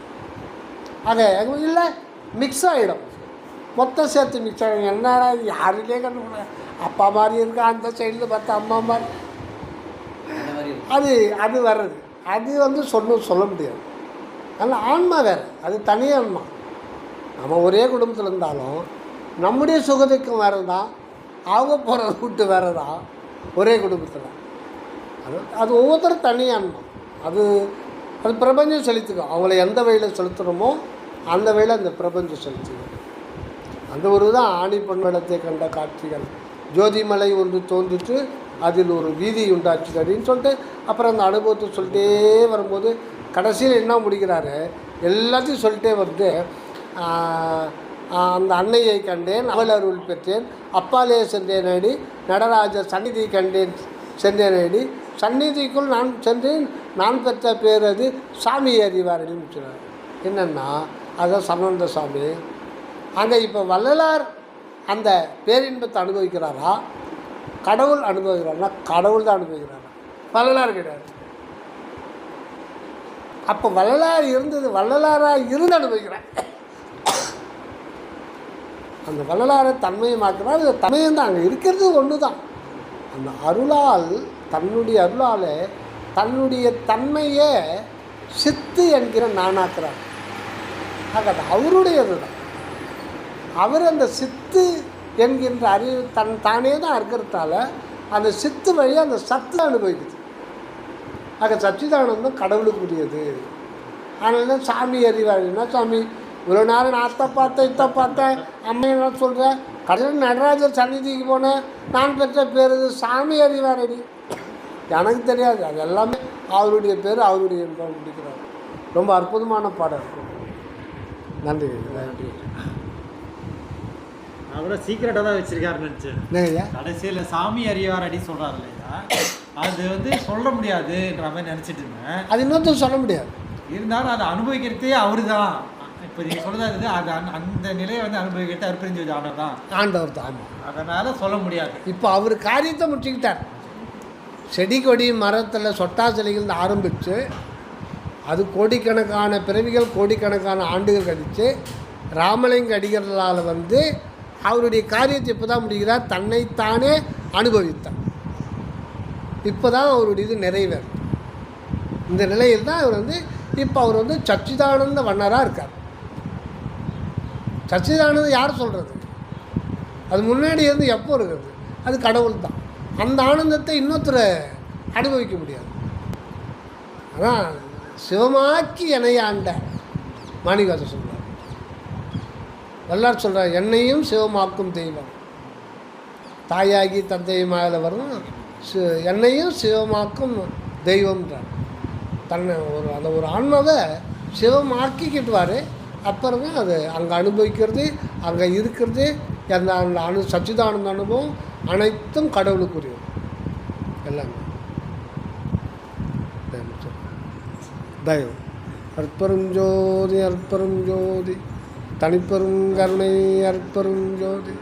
அதை எங்கள் இல்லை மிக்ஸ் ஆகிடும், மொத்தம் சேர்த்து மிக்ஸ் ஆகிடும். என்னடா யாருக்கே கண்டுபிடிக்க, அப்பா மாதிரி இருக்கா, அந்த சைடில் பார்த்தா அம்மா மாதிரி, அது வர்றது. அது வந்து சொல்ல முடியாது. அதனால் ஆன்மா வேறு, அது தனி ஆன்மா. நம்ம ஒரே குடும்பத்தில் இருந்தாலும் நம்முடைய சுகதிக்கும் வேறு தான், அவங்க போகிற ரூட்டு வேறு தான், ஒரே குடும்பத்தில். அது ஒவ்வொருத்தரும் தனி ஆன்மா. அது பிரபஞ்சம் செலுத்திக்கும். அவங்கள எந்த வழியில் செலுத்துகிறோமோ அந்த வழியில் அந்த பிரபஞ்சம் செலுத்திக்கும். அந்த ஒரு தான் ஆணி பொன்வடத்தை கண்ட காட்சிகள். ஜோதிமலை ஒன்று தோன்றிட்டு அதில் ஒரு வீதி உண்டாச்சு அப்படின்னு சொல்லிட்டு அப்புறம் அந்த அனுபவத்தை சொல்லிட்டே வரும்போது கடைசியில் என்ன முடிக்கிறாரு, எல்லாத்தையும் சொல்லிட்டே வந்து அந்த அன்னையை கண்டேன், அவள் அருள் பெற்றேன், அப்பாலே சென்றேனடி, நடராஜர் சந்நிதி கண்டேன் சென்றேனடி, சந்நிதிக்குள் நான் சென்றேன், நான் பெற்ற பேர் அது சாமி அறிவாரடின்னு சொன்னார். என்னென்னா அதுதான் சமணந்த சாமி. அங்கே இப்போ வள்ளலார் அந்த பேரின்பத்தை அனுபவிக்கிறாரா, கடவுள் அனுபவிக்கிறாரா? கடவுள் தான் அனுபவிக்கிறாரா, வள்ளலார் கிடையாது. அப்போ வள்ளலார் இருந்தது, வள்ளலாராக இருந்து அனுபவிக்கிறார். அந்த வள்ளலாரை தன்மையமாக்குறார். அந்த தன்மையம் தான் அங்கே இருக்கிறது ஒன்று தான். அந்த அருளால், தன்னுடைய அருளால் தன்னுடைய தன்மையை சித்து என்கிற நானாக்குறார். ஆக அது அவருடையது தான். அவர் அந்த சித்து என்கின்ற அறிவு தானே தான் இருக்கிறதால அந்த சித்து வழியாக அந்த சத்து அனுபவிக்குது. ஆக சச்சிதானந்தம் கடவுளுக்குரியது. அதனால தான் சாமி அறிவாளின்னா, சாமி இவ்வளோ நேரம் நான் அத்தை பார்த்தேன், இத்தை பார்த்தேன், அம்மையை சொல்கிறேன், கடைசியில் நடராஜர் சந்நிதிக்கு போனேன், நான் பெற்ற பேர் இது சாமி அறிவாரடி. எனக்கு தெரியாது, அது எல்லாமே அவருடைய பேர், அவருடைய முடிக்கிறார். ரொம்ப அற்புதமான பாடம் இருக்கும். நன்றி நன்றி. நான் கூட சீக்கிரட்டாக தான் வச்சிருக்காருன்னு நினச்சேன். என்னங்கய்யா கடைசியில் சாமி அறிவார் அடி சொல்கிறாரு இல்லையா, அது வந்து சொல்ல முடியாதுன்ற மாதிரி நினச்சிட்டு இருந்தேன். அது இன்னொருத்தர் சொல்ல முடியாது. இருந்தாலும் அதை அனுபவிக்கிறதே அவரு தான். இப்போ நீங்கள் சொல்கிறது அது அந்த நிலையை வந்து அனுபவிக்கிறது அவர் பிரிஞ்சு ஆண்டவர் தான். ஆண்டவர் தான். ஆமாம், அதனால் சொல்ல முடியாது. இப்போ அவர் காரியத்தை முடிச்சுக்கிட்டார். செடி கொடி மரத்தில் சொட்டா சிலைகள் ஆரம்பித்து அது கோடிக்கணக்கான பிறவிகள், கோடிக்கணக்கான ஆண்டுகள் கழித்து ராமலிங்க அடிகளால் வந்து அவருடைய காரியத்தை இப்போ தான் முடிக்கிறார். தன்னைத்தானே அனுபவித்தார். இப்போ தான் அவருடைய இது நிறைவேறும். இந்த நிலையில் தான் அவர் வந்து இப்போ அவர் வந்து சச்சிதானந்த வண்ணராக இருக்கார். சச்சிதானந்தம் யார் சொல்கிறது? அது முன்னாடி இருந்து எப்போ இருக்கிறது? அது கடவுள் தான். அந்த ஆனந்தத்தை இன்னொருத்தரை அனுபவிக்க முடியாது. அதான் சிவமாக்கி என்னையாண்ட மாணிக்கவாசகர் சொல்கிறார். வல்லார் சொல்கிறார், என்னையும் சிவமாக்கும் தெய்வம், தாயாகி தந்தையுமாக வரும் என்னையும் சிவமாக்கும் தெய்வம்ன்றார். தன்னை அந்த ஒரு ஆன்மாவை சிவமாக்கிக்கிட்டுவார். அப்புறமே அது அங்கே அனுபவிக்கிறது, அங்கே இருக்கிறது, அந்த சச்சிதானந்த அனுபவம் அனைத்தும் கடவுளுக்குரியது எல்லாமே. தயவு அற்பரும் ஜோதி, அற்பரும் ஜோதி, தனிப்பெரும் கருணை, அற்பரும் ஜோதி.